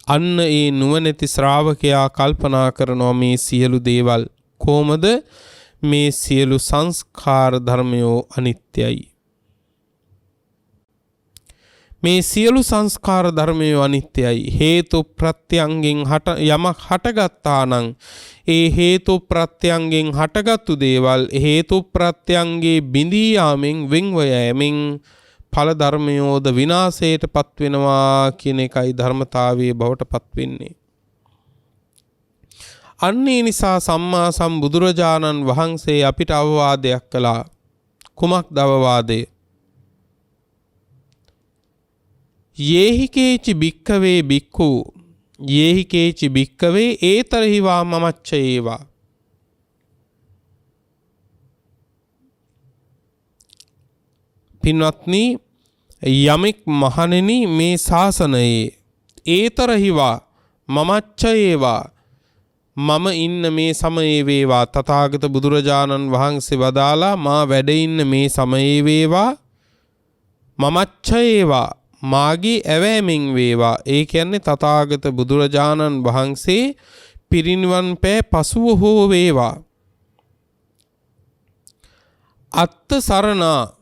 අන්න ඒ නුවණැති ශ්‍රාවකයා කල්පනා කරනවා මේ සියලු දේවල් කොහොමද? මේ සියලු සංස්කාර ධර්මයෝ අනිත්‍යයි. මේ සියලු සංස්කාර ධර්මයෝ අනිත්‍යයි. හේතු ප්‍රත්‍යයෙන් යමක් හටගත්තා නම් ඒ හේතු ප්‍රත්‍යයෙන් හටගත්තු දේවල් හේතු ප්‍රත්‍යයන්ගේ බිඳී යාමෙන් වෙන්ව යෑමෙන් ඵල ධර්මයෝද විනාශයට පත් වෙනවා කියන එකයි ධර්මතාවයේ බවට පත් වෙන්නේ. අන්නේ නිසා සම්මා සම්බුදුරජාණන් වහන්සේ අපිට අවවාදයක් කළා. කුමක්ද අවවාදය? යේහි කේචි භික්ඛවේ භික්ඛු යේහි කේචි භික්ඛවේ ඒතරහිවා මමච්ච ඒවා. පින්වත්නි, යමෙක් මහණෙනි මේ ශාසනයේ ඒතරහිවා මමච්ච ඒවා, මම ඉන්න මේ සමයේ වේවා, තථාගත බුදුරජාණන් වහන්සේ වදාලා මා වැඩ ඉන්න මේ සමයේ වේවා, මමච්ච ඒවා මාගේ ඇවෑමෙන් වේවා. ඒ කියන්නේ තථාගත බුදුරජාණන් වහන්සේ පිරිනිවන් පෑ පසුව හෝ වේවා. අත්ත සරණා,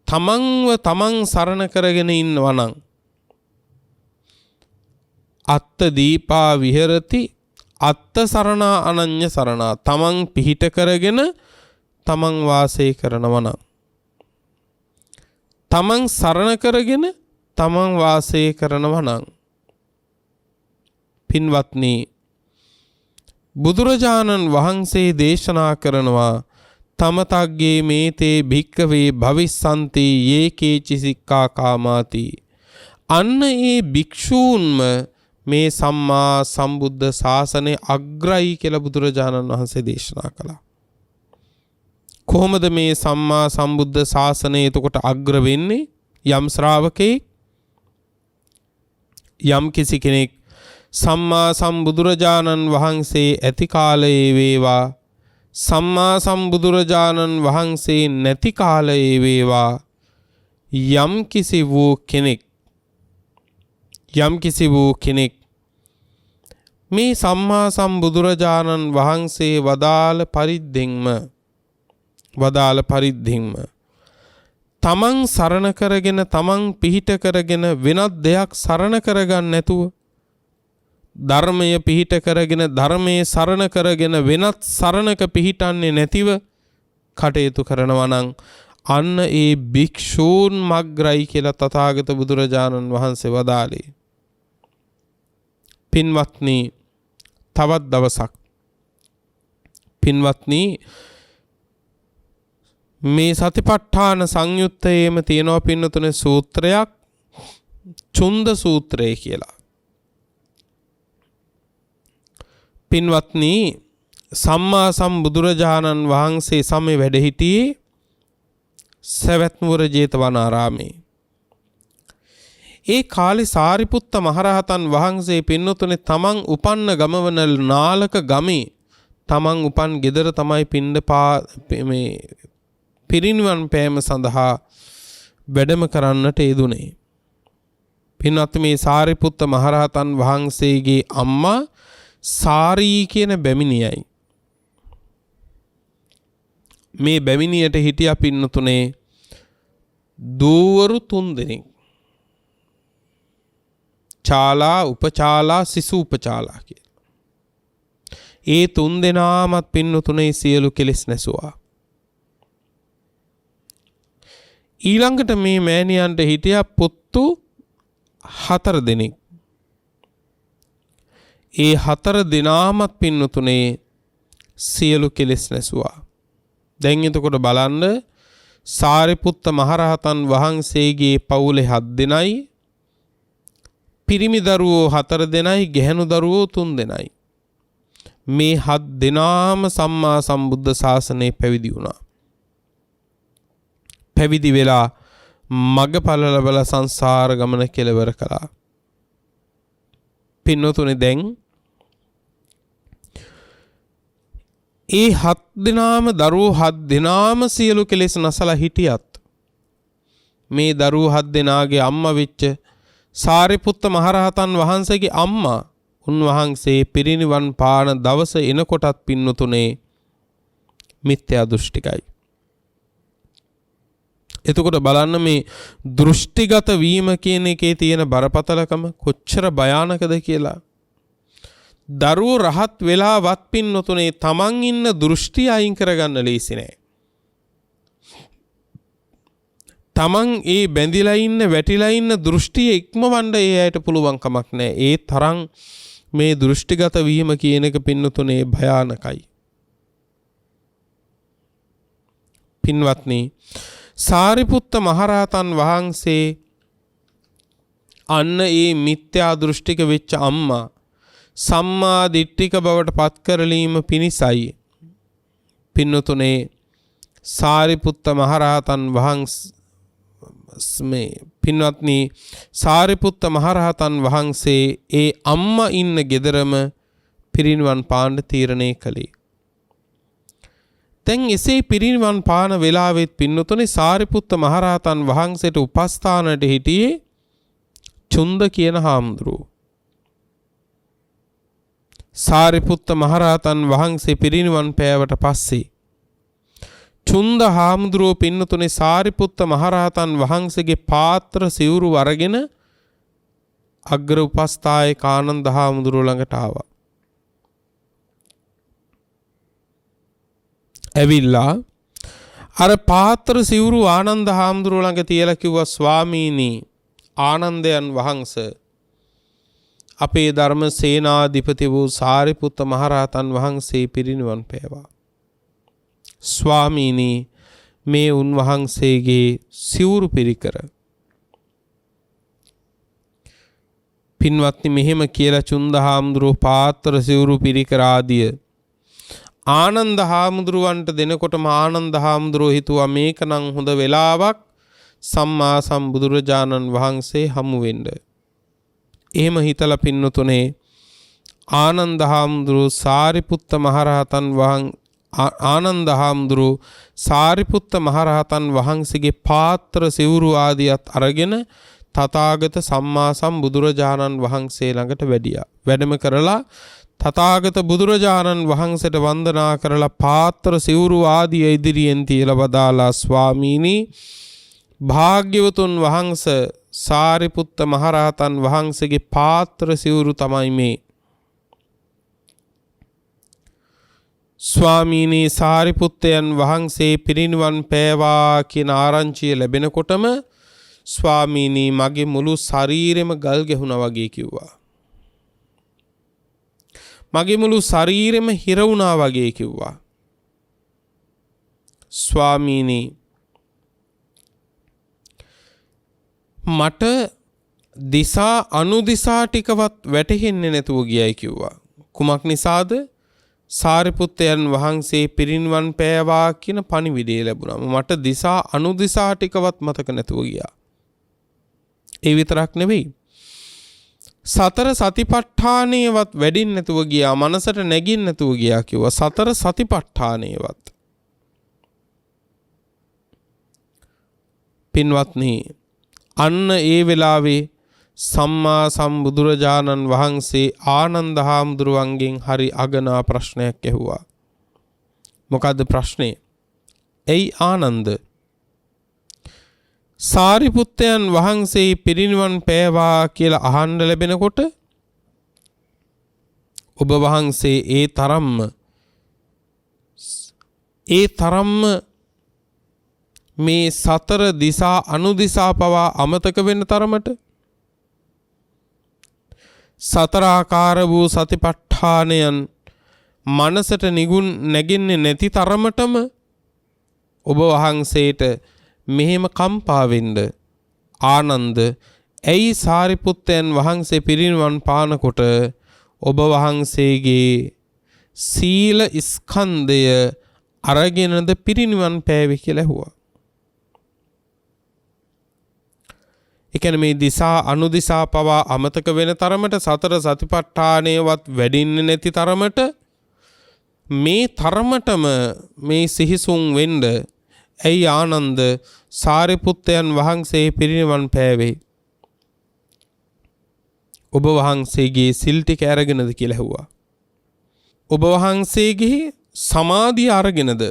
තමන්ව තමන් සරණ කරගෙන ඉන්නවනම්, අත්ත දීපා විහෙරති අත්ත සරණා අනඤ්‍ය සරණා, තමන් පිහිට කරගෙන තමන් වාසය කරනවනම්, තමන් සරණ කරගෙන තමන් වාසය කරනවනම්. පින්වත්නි, බුදුරජාණන් වහන්සේ දේශනා කරනවා තමතග්ගේ මේතේ භික්ඛවේ භවිස්සන්ති යේ කේචි සික්ඛා කාමාති. අන්න ඒ භික්ෂූන්ම මේ සම්මා සම්බුද්ධ ශාසනය අග්‍රයි කියලා බුදුරජාණන් වහන්සේ දේශනා කළා. කොහොමද මේ සම්මා සම්බුද්ධ ශාසනය එතකොට අග්‍ර වෙන්නේ? යම් ශ්‍රාවකෙක්, යම් කිසි කෙනෙක් සම්මා සම්බුදුරජාණන් වහන්සේ ඇති කාලයේ වේවා, සම්මා සම්බුදුරජාණන් වහන්සේ නැති කාලයේ වේවා, යම් කිසි වූ කෙනෙක් මේ සම්මා සම්බුදුරජාණන් වහන්සේ වදාළ පරිද්දෙන්ම තමන් සරණ කරගෙන තමන් පිහිට කරගෙන වෙනත් දෙයක් සරණ කරගන්න නැතුව, ධර්මය පිහිට කරගෙන ධර්මයේ සරණ කරගෙන වෙනත් සරණක පිහිටන්නේ නැතිව කටයුතු කරනවා නම් අන්න ඒ භික්ෂූන් මග්‍රයි කියලා තථාගත බුදුරජාණන් වහන්සේ වදාළේ. පින්වත්නි, තවත් දවසක් පින්වත්නි මේ සතිපට්ඨාන සංයුත්තයේම තියෙනවා පින්නතුනේ සූත්‍රයක්, චුන්ද සූත්‍රය කියලා. පින්වත්නි, සම්මා සම්බුදුරජාණන් වහන්සේ සමේ වැඩ සිටියේ සවැත් නුවර ජේතවනාරාමේ. ඒ කාලේ සාරිපුත්ත මහරහතන් වහන්සේ පින්නතුනේ තමන් උපන්න ගමවන නාලක ගමේ තමන් උපන් ගෙදර තමයි මේ පිරිනිවන් පෑම සඳහා වැඩම කරන්නට යෙදුනේ. පින්වත් මේ සාරිපුත්ත මහරහතන් වහන්සේගේ අම්මා සාරී කියන බැමිණියයි. මේ බැමිණියට හිටියා පින්නතුනේ දූවරු 3 දෙනෙක්. චාලා, උපචාලා, සිසු උපචාලා කියලා. ඒ 3 දෙනාමත් පින්නතුනේ සියලු කෙලෙස් නැසුවා. ඊළඟට මේ මෑණියන්ට හිටියා පුත්තු 4 දෙනෙක්. ඒ 4 දෙනාමත් පින්නතුනේ සියලු කෙලෙස් නැසුවා. දැන් එතකොට බලන්න, සාරිපුත්ත මහරහතන් වහන්සේගේ පවුලේ 7 දෙනයි, පිරිමි දරුවෝ 4 දෙනයි, ගැහැණු දරුවෝ 3 දෙනයි. මේ 7 දෙනාම සම්මා සම්බුද්ධ ශාසනයේ පැවිදි වුණා. පැවිදි වෙලා මගඵල ලැබලා සංසාර ගමන කෙලවර කළා. පින්නතුනේ දැන් ඒ 7 දිනාම දරුවෝ 7 දිනාම සියලු කෙලෙස් නැසලා හිටියත් මේ දරුවෝ 7 දිනාගේ අම්මා වෙච්ච සාරිපුත්ත මහරහතන් වහන්සේගේ අම්මා උන්වහන්සේ පිරිනිවන් පාන දවස එනකොටත් පින්නතුනේ මිත්‍යා දෘෂ්ටිකයි. එතකොට බලන්න මේ දෘෂ්ටිගත වීම කියන එකේ තියෙන බරපතලකම කොච්චර භයානකද කියලා. දරුවෝ රහත් වෙලාවත් පින්නතුනේ තමන් ඉන්න දෘෂ්ටි අයින් කරගන්න ලේසි නෑ. තමන් ඒ බැඳිලා ඉන්න වැටිලා ඉන්න දෘෂ්ටිය ඉක්මවන්න ඒ අයට පුළුවන් කමක් නෑ. ඒ තරම් මේ දෘෂ්ටිගත වීම කියන එක පින්නතුනේ භයානකයි. පින්වත්නි, සාරිපුත්ත මහරහතන් වහන්සේ අන්න ඒ මිත්‍යා දෘෂ්ටික වෙච්ච අම්මා සම්මා දිට්ඨික බවට පත් කරලීම පිණිසයි පින්නතුනේ සාරිපුත්ත මහරහතන් වහන්සේ පින්වත්නි සාරිපුත්ත මහරහතන් වහන්සේ ඒ අම්මා ඉන්න ගෙදරම පිරිනිවන් පාන්න තීරණය කළේ. දැන් එසේ පිරිනිවන් පාන වෙලාවෙත් පින්නතුනේ සාරිපුත්ත මහරහතන් වහන්සේට උපස්ථානට හිටියේ චුන්ද කියන හාමුදුරුවෝ. සාරිපුත්ත මහරහතන් වහන්සේ පිරිනිවන් පෑවට පස්සේ චුන්ද හාමුදුරුවෝ පින්නතුනේ සාරිපුත්ත මහරහතන් වහන්සේගේ පාත්‍ර සිවුරු අරගෙන අග්‍ර උපස්ථායක ආනන්ද හාමුදුරුවෝ ළඟට ආවා. ඇවිල්ලා අර පාත්‍ර සිවුරු ආනන්ද හාමුදුරුවෝ ළඟ තියලා කිව්වා, ස්වාමීනි ආනන්දයන් වහන්සේ, අපේ ධර්ම සේනාධිපති වූ සාරිපුත්ත මහරහතන් වහන්සේ පිරිනිවන් පෑවා. ස්වාමීනි මේ උන්වහන්සේගේ සිවුරු පිරිකර. පින්වත්නි මෙහෙම කියලා චුන්ද හාමුදුරුවෝ පාත්‍ර සිවුරු පිරිකර ආදිය ආනන්ද හාමුදුරුවන්ට දෙනකොටම ආනන්ද හාමුදුරුවෝ හිතුවා මේක නම් හොඳ වෙලාවක් සම්මා සම්බුදුරජාණන් වහන්සේ හමු වෙන්න. එහෙම හිතලා පින්නතුනේ ආනන්ද හාමුදුරුවෝ සාරිපුත්ත මහරහතන් වහන්සේගේ පාත්‍ර සිවුරු ආදියත් අරගෙන තථාගත සම්මා සම්බුදුරජාණන් වහන්සේ ළඟට වැඩියා. වැඩම කරලා තථාගත බුදුරජාණන් වහන්සේට වන්දනා කරලා පාත්‍ර සිවුරු ආදිය ඉදිරියෙන් තියලා වදාලා, ස්වාමීනි භාග්‍යවතුන් වහන්සේ සාරිපුත්ත මහරහතන් වහන්සේගේ පාත්‍ර සිවුරු තමයි මේ. ස්වාමීනි සාරිපුත්තයන් වහන්සේ පිරිනිවන් පෑවා කියන ආරංචිය ලැබෙනකොටම ස්වාමීනි මගේ මුළු ශරීරෙම ගල් ගැහුණා වගේ කිව්වා. මගේ මුළු ශරීරෙම හිර වුණා වගේ කිව්වා. ස්වාමීනි මට දිසා අනුදිසා ටිකවත් වැටහෙන්නේ නැතුව ගියයි කිව්වා. කුමක් නිසාද? සාරිපුත්තයන් වහන්සේ පිරිනිවන් පෑවා කියන පණිවිඩය ලැබුණා. මට දිසා අනුදිසා ටිකවත් මතක නැතුව ගියා. ඒ විතරක් නෙවෙයි, සතර සතිපට්ඨානයවත් වැඩින් නැතුව ගියා. මනසට නැගින් නැතුව ගියා කිව්වා. සතර සතිපට්ඨානයවත්. පින්වත්නි අන්න ඒ වෙලාවේ සම්මා සම්බුදුරජාණන් වහන්සේ ආනන්ද හාමුදුරුවන්ගෙන් හරි අගනා ප්‍රශ්නයක් ඇහුවා. මොකද්ද ප්‍රශ්නේ? එයි ආනන්ද, සාරිපුත්තයන් වහන්සේ පිරිනිවන් පෑවා කියලා අහන්න ලැබෙනකොට ඔබ වහන්සේ ඒ තරම්ම මේ සතර දිසා අනුදිසා පවා අමතක වෙන තරමට සතරාකාර වූ සතිපට්ඨානයන් මනසට නැගෙන්නේ නැති තරමටම ඔබ වහන්සේට මෙහෙම කම්පා වෙන්න ආනන්ද, ඇයි සාරිපුත්තයන් වහන්සේ පිරිනිවන් පානකොට ඔබ වහන්සේගේ සීල ස්කන්ධය අරගෙනද පිරිනිවන් පෑවේ කියලා ඇහුවා. ඒ කියන්නේ මේ දිසා අනුදිසා පවා අමතක වෙන තරමට සතර සතිපට්ඨානයවත් වැඩින්නේ නැති තරමට මේ තරමටම මේ සිහිසුන් වෙන්න ඇයි ආනන්ද සාරිපුත්තයන් වහන්සේ පිරිනිවන් පෑවේ? ඔබ වහන්සේගේ සිල් ටික අරගෙනද කියලා ඇහුවා. ඔබ වහන්සේගේ සමාධිය අරගෙනද?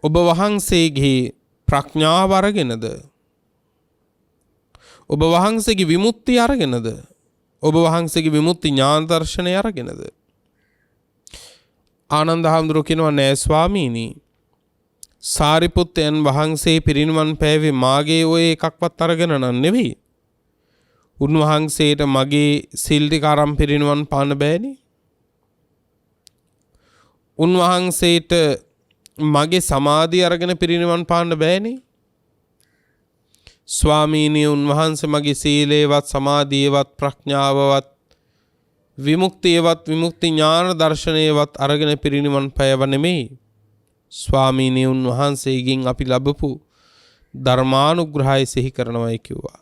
ඔබ වහන්සේගේ ප්‍රඥාව අරගෙනද? ඔබ වහන්සේගේ විමුක්තිය අරගෙනද? ඔබ වහන්සේගේ විමුක්ති ඥාන දර්ශනය අරගෙනද? ආනන්ද හාමුදුරුවෝ කියනවා නෑ ස්වාමීනි, සාරිපුත්තයන් වහන්සේ පිරිනිවන් පෑවේ මාගේ ඔය එකක්වත් අරගෙන නන් නෙවෙයි. උන්වහන්සේට මගේ සිල් ටික අරන් පිරිනිවන් පාන්න බෑනේ. උන්වහන්සේට මගේ සමාධිය අරගෙන පිරිනිවන් පාන්න බෑනේ. ස්වාමීනි, උන්වහන්සේ මගේ සීලේවත් සමාධියවත් ප්‍රඥාවවත් විමුක්තියවත් විමුක්ති ඥාන දර්ශනයවත් අරගෙන පිරිනිවන් පෑව නෙමෙයි. ස්වාමීනි, උන්වහන්සේගෙන් අපි ලැබපු ධර්මානුග්‍රහය සිහි කරනවායි කිව්වා.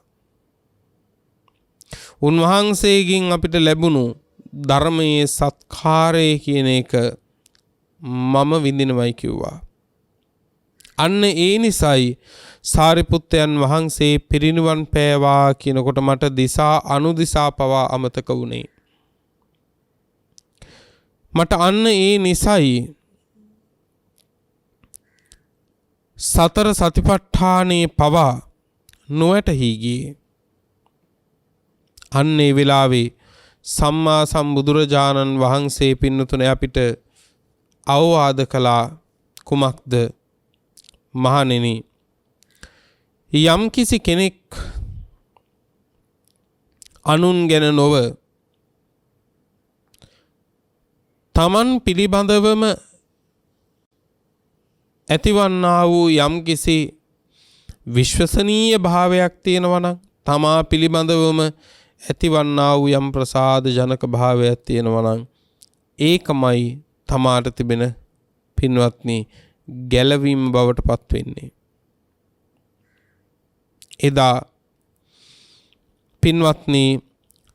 උන්වහන්සේගෙන් අපිට ලැබුණු ධර්මයේ සත්කාරය කියන එක මම විඳිනවයි කිව්වා. අන්න ඒ නිසයි සාරිපුත්තයන් වහන්සේ පිරිනිවන් පෑවා කියනකොට මට දිසා අනුදිසා පවා අමතක වුණේ. මට අන්න ඒ නිසයි සතර සතිපට්ඨානයේ පවා නොවැටහි ගියේ. අන්නේ වෙලාවේ සම්මා සම්බුදුරජාණන් වහන්සේ පින්නතුනේ අපිට අවවාද කළා කුමක්ද? මහණෙනි, යම් කිසි කෙනෙක් අනුන් ගැන නොව තමන් පිළිබඳවම ඇතිවන්නා වූ යම් කිසි විශ්වසනීය භාවයක් තියෙනවා නම්, තමා පිළිබඳවම ඇතිවන්නා වූ යම් ප්‍රසාද ජනක භාවයක් තියෙනවා නම්, ඒකමයි තමාට තිබෙන පින්වත්නි ගැලවීම බවට පත් වෙන්නේ. එදා පින්වත්නි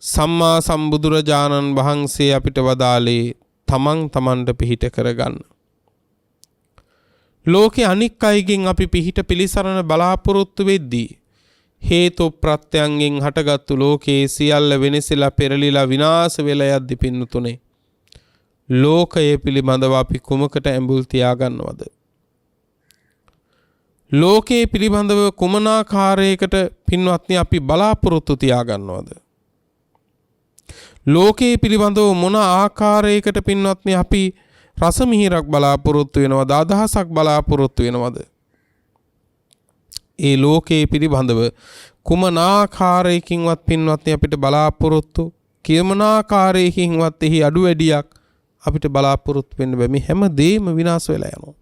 සම්මා සම්බුදුරජාණන් වහන්සේ අපිට වදාළේ තමන් තමන්ට පිහිට කරගන්න. ලෝකේ අනික් අයගෙන් අපි පිහිට පිළිසරණ බලාපොරොත්තු වෙද්දී හේතු ප්‍රත්‍යයන්ගෙන් හටගත්තු ලෝකයේ සියල්ල වෙනසලා පෙරලිලා විනාශ වෙලා යද්දි පින්නතුනේ ලෝකයේ පිළිබඳව අපි කුමකට ඇඹුල් තියාගන්නවද? ලෝකයේ පිළිබඳව කුමනාකාරයකට පින්වත්නි අපි බලාපොරොත්තු තියාගන්නවද? ලෝකයේ පිළිබඳව මොන ආකාරයකට පින්වත්නි අපි රසමිහිරක් බලාපොරොත්තු වෙනවද? අදහසක් බලාපොරොත්තු වෙනවද? ඒ ලෝකයේ පිළිබඳව කුමනාකාරයකින්වත් පින්වත්නි අපිට බලාපොරොත්තු කියමනාකාරයකින්වත් එහි අඩු වැඩියක් අපිට බලාපොරොත්තු වෙන්න බෑ. මේ හැම දෙයක්ම විනාශ වෙලා යනවා.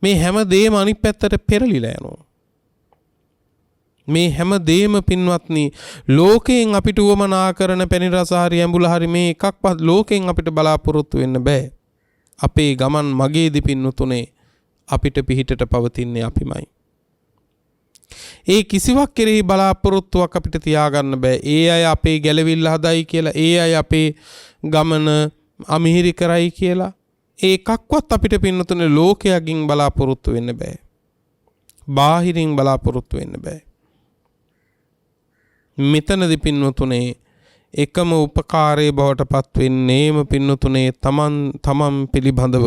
මේ හැම දෙයක්ම අනිත් පැත්තට පෙරලිලා යනවා. මේ හැම දෙයක්ම පින්වත්නි ලෝකයෙන් අපිට උවමනා කරන පැණි රස හරි ඇඹුල හරි මේ එකක්වත් ලෝකයෙන් අපිට බලාපොරොත්තු වෙන්න බෑ. අපේ ගමන් මගේදී පින්නතුනේ අපිට පිහිටට පවතින්නේ අපිමයි. ඒ කිසිවක් කෙරෙහි බලාපොරොත්තුවක් අපිට තියාගන්න බෑ. ඒ අය අපේ ගැලවිල්ල හදයි කියලා, ඒ අය අපේ ගමන අමිහිරි කරයි කියලා ඒකක්වත් අපිට පින්නතුනේ ලෝකයෙන් බලාපොරොත්තු වෙන්න බෑ. බාහිරින් බලාපොරොත්තු වෙන්න බෑ. මෙතනදී පින්නතුනේ එකම උපකාරයේ බවට පත් වෙන්නේම පින්නතුනේ තමන් පිළිබඳව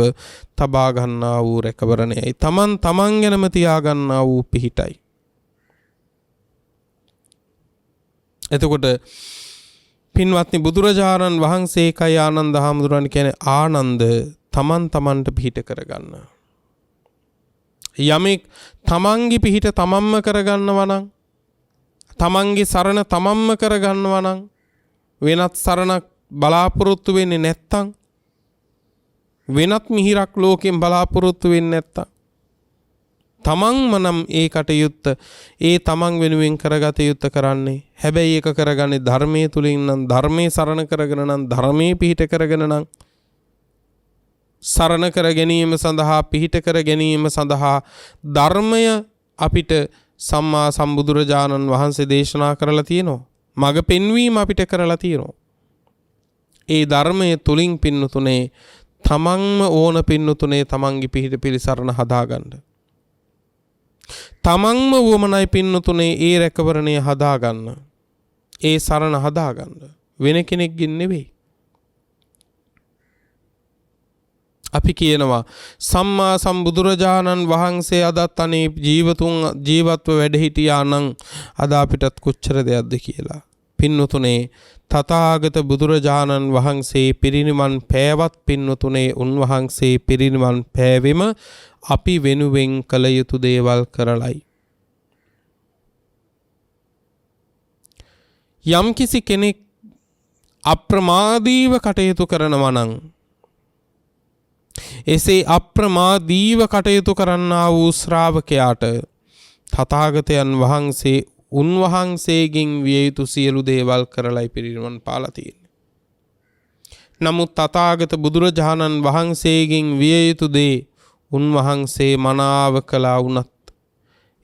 තබා ගන්නා වූ රැකවරණයයි. තමන් ගැනම තියා ගන්නා වූ පිහිටයි. එතකොට පින්වත්නි බුදුරජාණන් වහන්සේකයි ආනන්ද හාමුදුරන් කියන්නේ ආනන්ද තමන්ට පිහිට කරගන්න. යමෙක් තමන්ගේ පිහිට තමන්ම කරගන්නවා නම්, තමන්ගේ සරණ තමන්ම කරගන්නවා නම්, වෙනත් සරණක් බලාපොරොත්තු වෙන්නේ නැත්තම්, වෙනත් මිහිරක් ලෝකෙන් බලාපොරොත්තු වෙන්නේ නැත්තම්, තමන්ම නම් ඒ කටයුත්ත ඒ තමන් වෙනුවෙන් කරගත යුත්ත කරන්නේ. හැබැයි ඒක කරගන්නේ ධර්මයේ තුලින් නම්, ධර්මයේ සරණ කරගෙන නම්, ධර්මයේ පිහිට කරගෙන නම්, සරණ කර ගැනීම සඳහා පිහිට කර ගැනීම සඳහා ධර්මය අපිට සම්මා සම්බුදුරජාණන් වහන්සේ දේශනා කරලා තියෙනවා. මඟ පෙන්වීම අපිට කරලා තියෙනවා. ඒ ධර්මයේ තුලින් පින්නතුනේ තමන්ම ඕන පින්නතුනේ තමන්ගේ පිහිට පිළිසරණ හදාගන්න. තමන්ම වුවමනයි පින්නතුනේ ඒ රැකවරණය හදාගන්න. ඒ සරණ හදාගන්න. වෙන කෙනෙක්ගෙන් නෙවෙයි. අපි කියනවා සම්මා සම්බුදුරජාණන් වහන්සේ අදත් අනේ ජීවත්ව වැඩ හිටියා නම් අද අපිටත් කොච්චර දෙයක්ද කියලා. පින්නතුනේ තථාගත බුදුරජාණන් වහන්සේ පිරිනිවන් පෑවත් පින්නතුනේ උන්වහන්සේ පිරිනිවන් පෑවෙම අපි වෙනුවෙන් කළ යුතු දේවල් කරලයි. යම්කිසි කෙනෙක් අප්‍රමාදීව කටයුතු කරනවා නම් එසේ අප්‍රමාදීව කටයුතු කරන්නා වූ ශ්‍රාවකයාට තථාගතයන් වහන්සේ උන්වහන්සේගෙන් විය යුතු සියලු දේවල් කරලයි පිරිනිවන් පාලා තියෙන්නේ. නමුත් තථාගත බුදුරජාණන් වහන්සේගෙන් විය යුතු දේ උන්වහන්සේ මනාව කළා වුණත්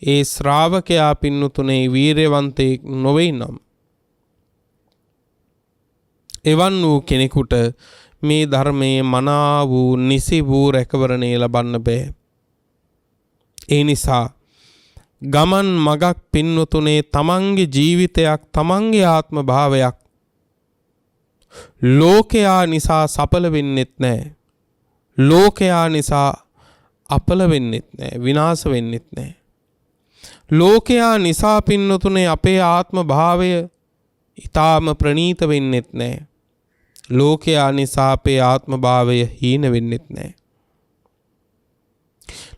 ඒ ශ්‍රාවකයා පින්නතුනේ වීරයවන්තයෙක් නොවේ නම් එවන් වූ කෙනෙකුට මේ ධර්මයේ මනා වූ නිසි වූ රැකවරණය ලබන්න බෑ. ඒ නිසා ගමන් මගක් පින්නතුනේ තමන්ගේ ජීවිතයක් තමන්ගේ ආත්ම භාවයක් ලෝකයා නිසා සඵල වෙන්නෙත් නෑ. ලෝකයා නිසා අපල වෙන්නෙත් නෑ. විනාශ වෙන්නෙත් නෑ. ලෝකයා නිසා පින්නතුනේ අපේ ආත්ම භාවය ඊටාම ප්‍රණීත වෙන්නෙත් නෑ. ලෝකයා නිසා අපේ ආත්ම භාවය හීන වෙන්නෙත් නෑ.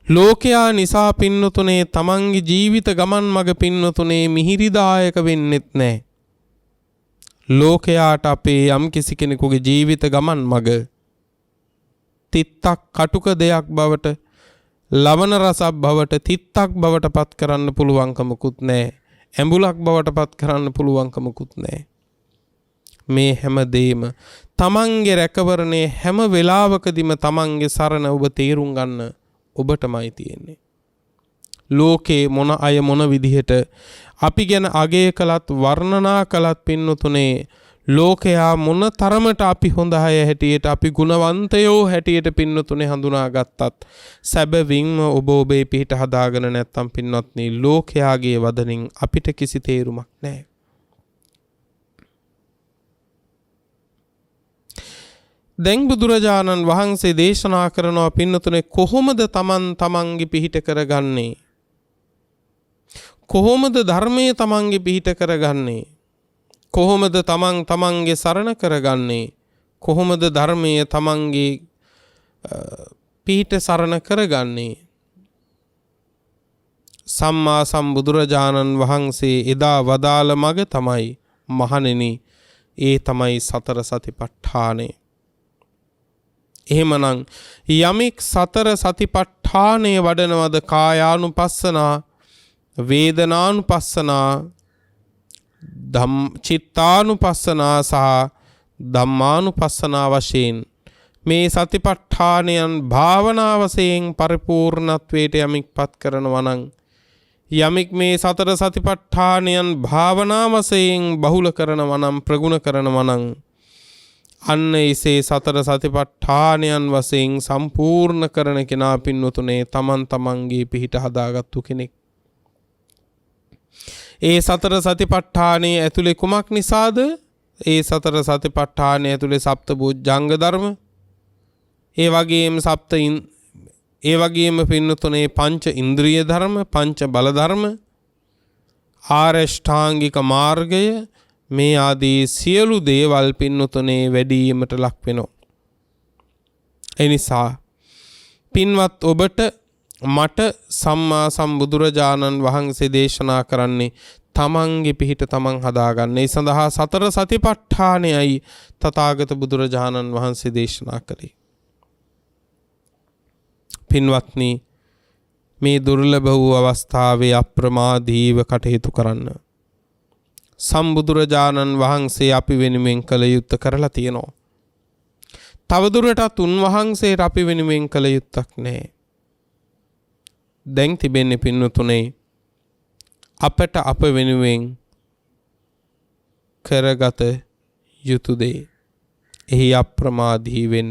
ලෝකයා නිසා පින්නතුනේ තමන්ගේ ජීවිත ගමන් මග පින්නතුනේ මිහිරිදායක වෙන්නෙත් නෑ. ලෝකයාට අපේ යම් කිසි කෙනෙකුගේ ජීවිත ගමන් මග තිත්තක් කටුක දෙයක් බවට ලවණ රසක් බවට තිත්තක් බවට පත් කරන්න පුළුවන්කමකුත් නෑ. ඇඹුලක් බවට පත් කරන්න පුළුවන්කමකුත් නෑ. මේ හැම දෙයම තමන්ගේ රැකවරණේ හැම වෙලාවකදීම තමන්ගේ සරණ ඔබ තේරුම් ගන්න ඔබටමයි තියෙන්නේ. ලෝකේ මොන අය මොන විදිහට අපි ගැන අගය කළත් වර්ණනා කළත් පින්නතුනේ ලෝකයා මොන තරමට අපි හොඳ අය හැටියට අපි ගුණවන්තයෝ හැටියට පින්නතුනේ හඳුනා ගත්තත් සැබවින්ම ඔබ ඔබේ පිහිට හදාගෙන නැත්තම් පින්වත්නි ලෝකයාගේ වදනින් අපිට කිසි තේරුමක් නැහැ. දැන් බුදුරජාණන් වහන්සේ දේශනා කරනවා පින්නතුනේ කොහොමද තමන්ගේ පිහිට කරගන්නේ? කොහොමද ධර්මයේ තමන්ගේ පිහිට කරගන්නේ? කොහොමද තමන්ගේ සරණ කරගන්නේ? කොහොමද ධර්මයේ තමන්ගේ පිහිට සරණ කරගන්නේ? සම්මා සම්බුදුරජාණන් වහන්සේ එදා වදාළ මඟ තමයි මහණෙනි ඒ තමයි සතර සතිපට්ඨානය. එහෙමනම් යමෙක් සතර සතිපට්ඨානය වඩනවද කායානුපස්සනා වේදනානුපස්සනා චිත්තානුපස්සනා සහ ධම්මානුපස්සනා වශයෙන් මේ සතිපට්ඨානයන් භාවනා වශයෙන් පරිපූර්ණත්වයට යමෙක් පත් කරනවා නම් යමෙක් මේ සතර සතිපට්ඨානයන් භාවනා වශයෙන් බහුල කරනවා නම් ප්‍රගුණ කරනවා නම් අන්න එසේ සතර සතිපට්ඨානයන් වශයෙන් සම්පූර්ණ කරන කෙනා පින්වතුනේ තමන්ගේ පිහිට හදාගත්තු කෙනෙක්. ඒ සතර සතිපට්ඨානයේ ඇතුලේ කුමක් නිසාද? ඒ සතර සතිපට්ඨානයේ ඇතුලේ සප්ත බොජ්ජංග ධර්ම, ඒ වගේම පින්නතුනේ පංච ඉන්ද්‍රිය ධර්ම, පංච බල ධර්ම, ආරෂ්ඨාංගික මාර්ගය, මේ ආදී සියලු දේවල් පින්නතුනේ වැඩිවීමට ලක් වෙනවා. ඒ නිසා පින්වත් ඔබට මට සම්මා සම්බුදුරජාණන් වහන්සේ දේශනා කරන්නේ තමන්ගේ පිහිට තමන් හදාගන්න. ඒ සඳහා සතර සතිපට්ඨානයයි තථාගත බුදුරජාණන් වහන්සේ දේශනා කළේ. පින්වත්නි, මේ දුර්ලභ වූ අවස්ථාවේ අප්‍රමාදීව කටයුතු කරන්න. සම්බුදුරජාණන් වහන්සේ අපි වෙනුවෙන් කළ යුත්තේ කරලා තියෙනවා. තවදුරටත් උන්වහන්සේට අපි වෙනුවෙන් කළ යුත්තක් නැහැ. දැන් තිබෙන්නේ පින්නතුනේ අපට අප වෙනුවෙන් කරගත යුතු දේ. එහි අප්‍රමාදී වෙන්න.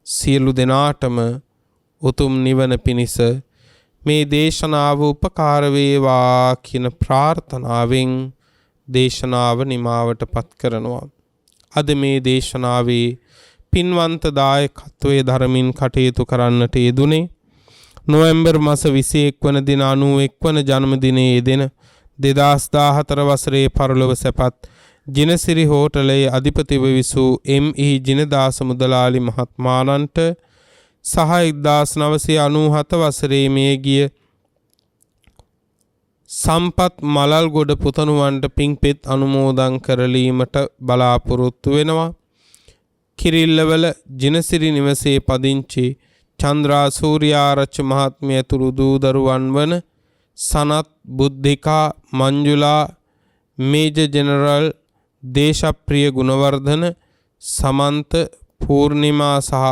සියලු දෙනාටම උතුම් නිවන පිණිස මේ දේශනාව උපකාර වේවා කියන ප්‍රාර්ථනාවෙන් දේශනාව නිමාවට පත් කරනවා. අද මේ දේශනාවේ පින්වන්ත දායකත්වයේ ධර්මින් කටයුතු කරන්නට යෙදුනේ නොවැම්බර් මාස 21 වන දින 91 වන ජන්මදිනයේ යෙදෙන 2014 වසරේ පරලොව සැපත් ජිනසිරි හෝටලයේ අධිපතිව විසූ එම්.ඊ. ජිනදාස මුදලාලි මහත්මාණන්ට සහ 1997 වසරේ මියගිය සම්පත් මලල්ගොඩ පුතණුවන්ට පින්පෙත් අනුමෝදන් කරලීමට බලාපොරොත්තු වෙනවා. කිරිල්ලවල ජිනසිරි නිවසේ පදිංචි චන්ද්‍රා සූර්යාරච්චි මහත්මිය ඇතුළු දූ දරුවන් වන සනත්, බුද්ධිකා, මංජුලා, මේජර් ජෙනරල් දේශප්‍රිය ගුණවර්ධන, සමන්ත, පූර්ණිමා සහ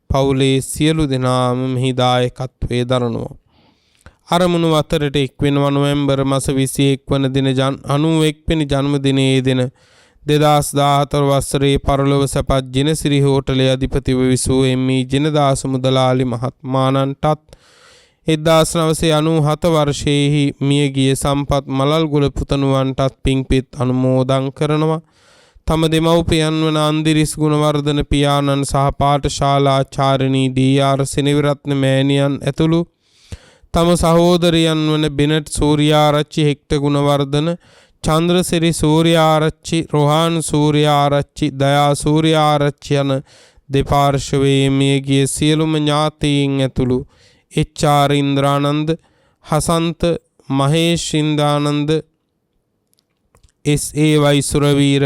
පවුලේ සියලු දෙනාම මෙහි දායකත්වයේ දරනවා. අරමුණු අතරට එක්වෙනවා නොවැම්බර් මාස 21 වන දින 91 වෙනි ජන්මදිනයේ දෙන 2014 වසරේ පරලොව සැපත් ජිනසිරි හෝටලයේ අධිපතිව විසූ එම්.ඊ. ජිනදාස මුදලාලි මහත්මාණන්ටත් 1997 වර්ෂයේහි මියගිය සම්පත් මලල්ගොඩ පුතණුවන්ටත් පින්පෙත් අනුමෝදන් කරනවා. තම දෙමව්පියන් වන අන්දිරිස් ගුණවර්ධන පියාණන් සහ පාඨශාලාචාර්යනී ඩී.ආර්. සෙනවිරත්න මෑණියන් ඇතුළු තම සහෝදරයන් වන බෙනට් සූර්යාරච්චි, හෙක්ටර් ගුණවර්ධන, චන්ද්‍රසිරි සූර්යාරච්චි, රොහාන් සූර්යාරච්චි, දයා සූර්යාරච්චි යන දෙපාර්ශවයේ මියගිය සියලුම ඥාතීන් ඇතුළු එච්.ආර්. ඉන්ද්‍රානන්ද, හසන්ත, මහේෂ් ඉන්ද්‍රානන්ද, එස්.ඒ.වයි සුරවීර,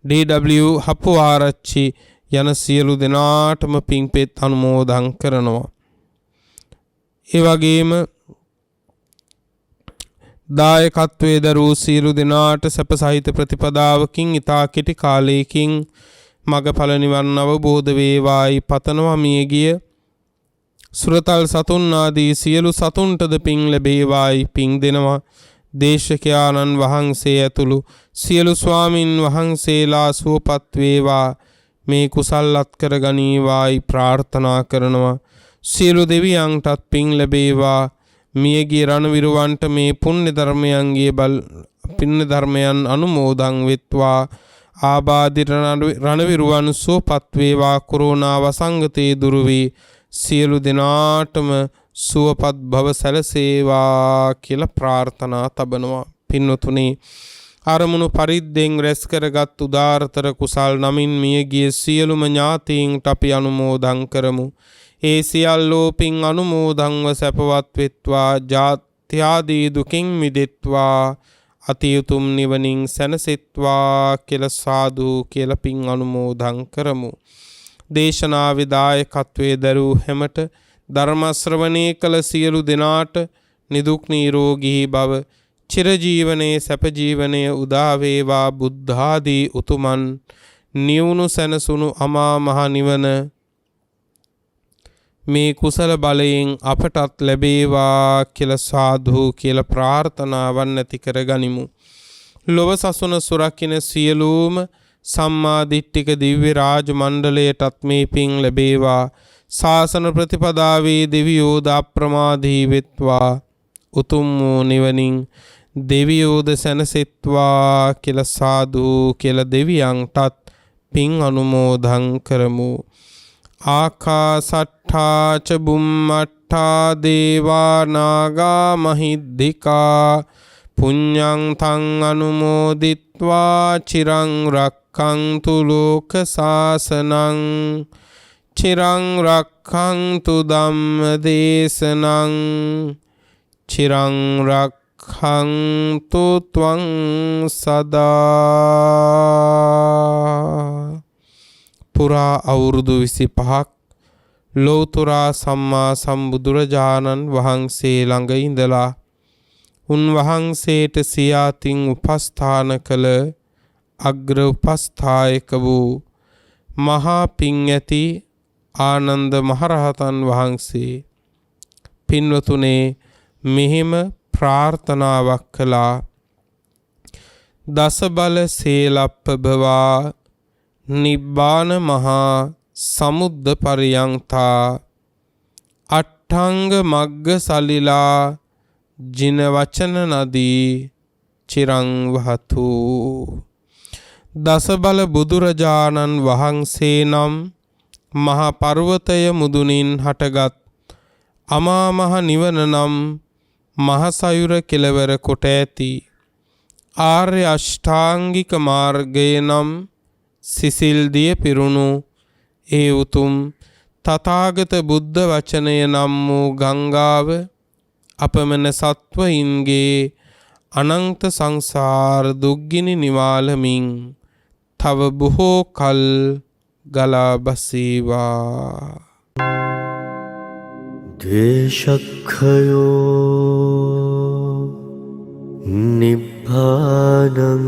ඩී.ඩබ්ලිව් හපුආරච්චි යන සියලු දෙනාටම පින්පෙත් අනුමෝදන් කරනවා. ඒ වගේම දායකත්වයේ දරූ සියලු දෙනාට සැප සහිත ප්‍රතිපදාවකින් ඉතා කෙටි කාලයකින් මගඵල නිවන් අවබෝධ වේවායි පතනවා. මියගිය සුරතල් සතුන් ආදී සියලු සතුන්ටද පින් ලැබේවායි පින් දෙනවා. දේශකයාණන් වහන්සේ ඇතුළු සියලු ස්වාමින් වහන්සේලා සුවපත් වේවා, මේ කුසල් අත්කර ගනීවායි ප්‍රාර්ථනා කරනවා. සියලු දෙවියන්ටත් පින් ලැබේවා. මියගිය රණවිරුවන්ට මේ පුණ්‍ය ධර්මයන්ගේ පින්න ධර්මයන් අනුමෝදන් වෙත්වා. ආබාධිත රණවිරුවන් සුවපත් වේවා. කොරෝනා වසංගතේ දුරු වී සියලු දෙනාටම සුවපත් භව සැලසේවා කියලා ප්‍රාර්ථනා තබනවා. පින්වතුනි, අරමුණු පරිද්දෙන් රැස් කරගත් උදාරතර කුසල් නමින් මියගිය සියලුම ඥාතීන්ට අපි අනුමෝදන් කරමු. ඒ සියල්ලෝ පින් අනුමෝදන්ව සැපවත් වෙත්වා. ජාත්‍යාදී දුකින් මිදෙත්වා. අති උතුම් නිවනින් සැනසෙත්වා කියලා සාදු කියලා පින් අනුමෝදන් කරමු. දේශනාවේ දායකත්වයේ දරූ හැමට, ධර්ම ශ්‍රවණය කළ සියලු දෙනාට නිදුක් නිරෝගී භව, චිරජීවනයේ සැප ජීවනයේ උදා වේවා. බුද්ධාදී උතුමන් නිවුණු සැනසුණු අමා මහ නිවන මේ කුසල බලයෙන් අපටත් ලැබේවා කියලා සාදු කියලා ප්‍රාර්ථනාවන් ඇති කරගනිමු. ලොව සසුන සුරකින්න සියලුම සම්මා දිට්ඨික දිව්‍ය රාජ මණ්ඩලයටත් මේ පින් ලැබේවා. ශාසන ප්‍රතිපදාවේ දෙවියෝද අප්‍රමාදී වෙත්වා. උතුම් වූ නිවනින් දෙවියෝද සැනසෙත්වා කියලා සාදු කියලා දෙවියන්ටත් පින් අනුමෝදන් කරමු. ආකාසට්ඨා ච බුම්මට්ඨා දේවා නාග මහිද්దికා පුඤ්ඤං තං අනුමෝදිත්වා චිරං රක්ඛන්තු ලෝක සාසනං චිරං රක්ඛන්තු ධම්ම දේශනං චිරං රක්ඛන්තු ත්වං සදා. පුරා අවුරුදු 25ක් ලෝතුරා සම්මා සම්බුදුරජාණන් වහන්සේ ළඟ ඉඳලා උන්වහන්සේට සියාතින් උපස්ථාන කළ අග්‍ර උපස්ථායක වූ මහා පිං ඇති ආනන්ද මහරහතන් වහන්සේ පින්වතුනේ මෙහෙම ප්‍රාර්ථනාවක් කළා. දස බල සේලප්පභවා නිබ්බාන මහා සමුද්ද පරියංතා අට්ඨංග මග්ග සලිලා ජින වචන නදී චිරං වහතු. දස බල බුදුරජාණන් වහන්සේ නම් මහ පර්වතය මුදුනින් හටගත් අමා මහ නිවන නම් මහසයුර කෙළවර කොට ඇති ආර්ය අෂ්ටාංගික මාර්ගය නම් සිසිල් දිය පිරුණු ඒ උතුම් තථාගත බුද්ධ වචනය නම් වූ ගංගාව අපමණ සත්වයින්ගේ අනන්ත සංසාර දුක්ගිනි නිවාලමින් තව බොහෝ කල් ගලා බසීවා. දේශක්ඛයෝ නිබ්බානං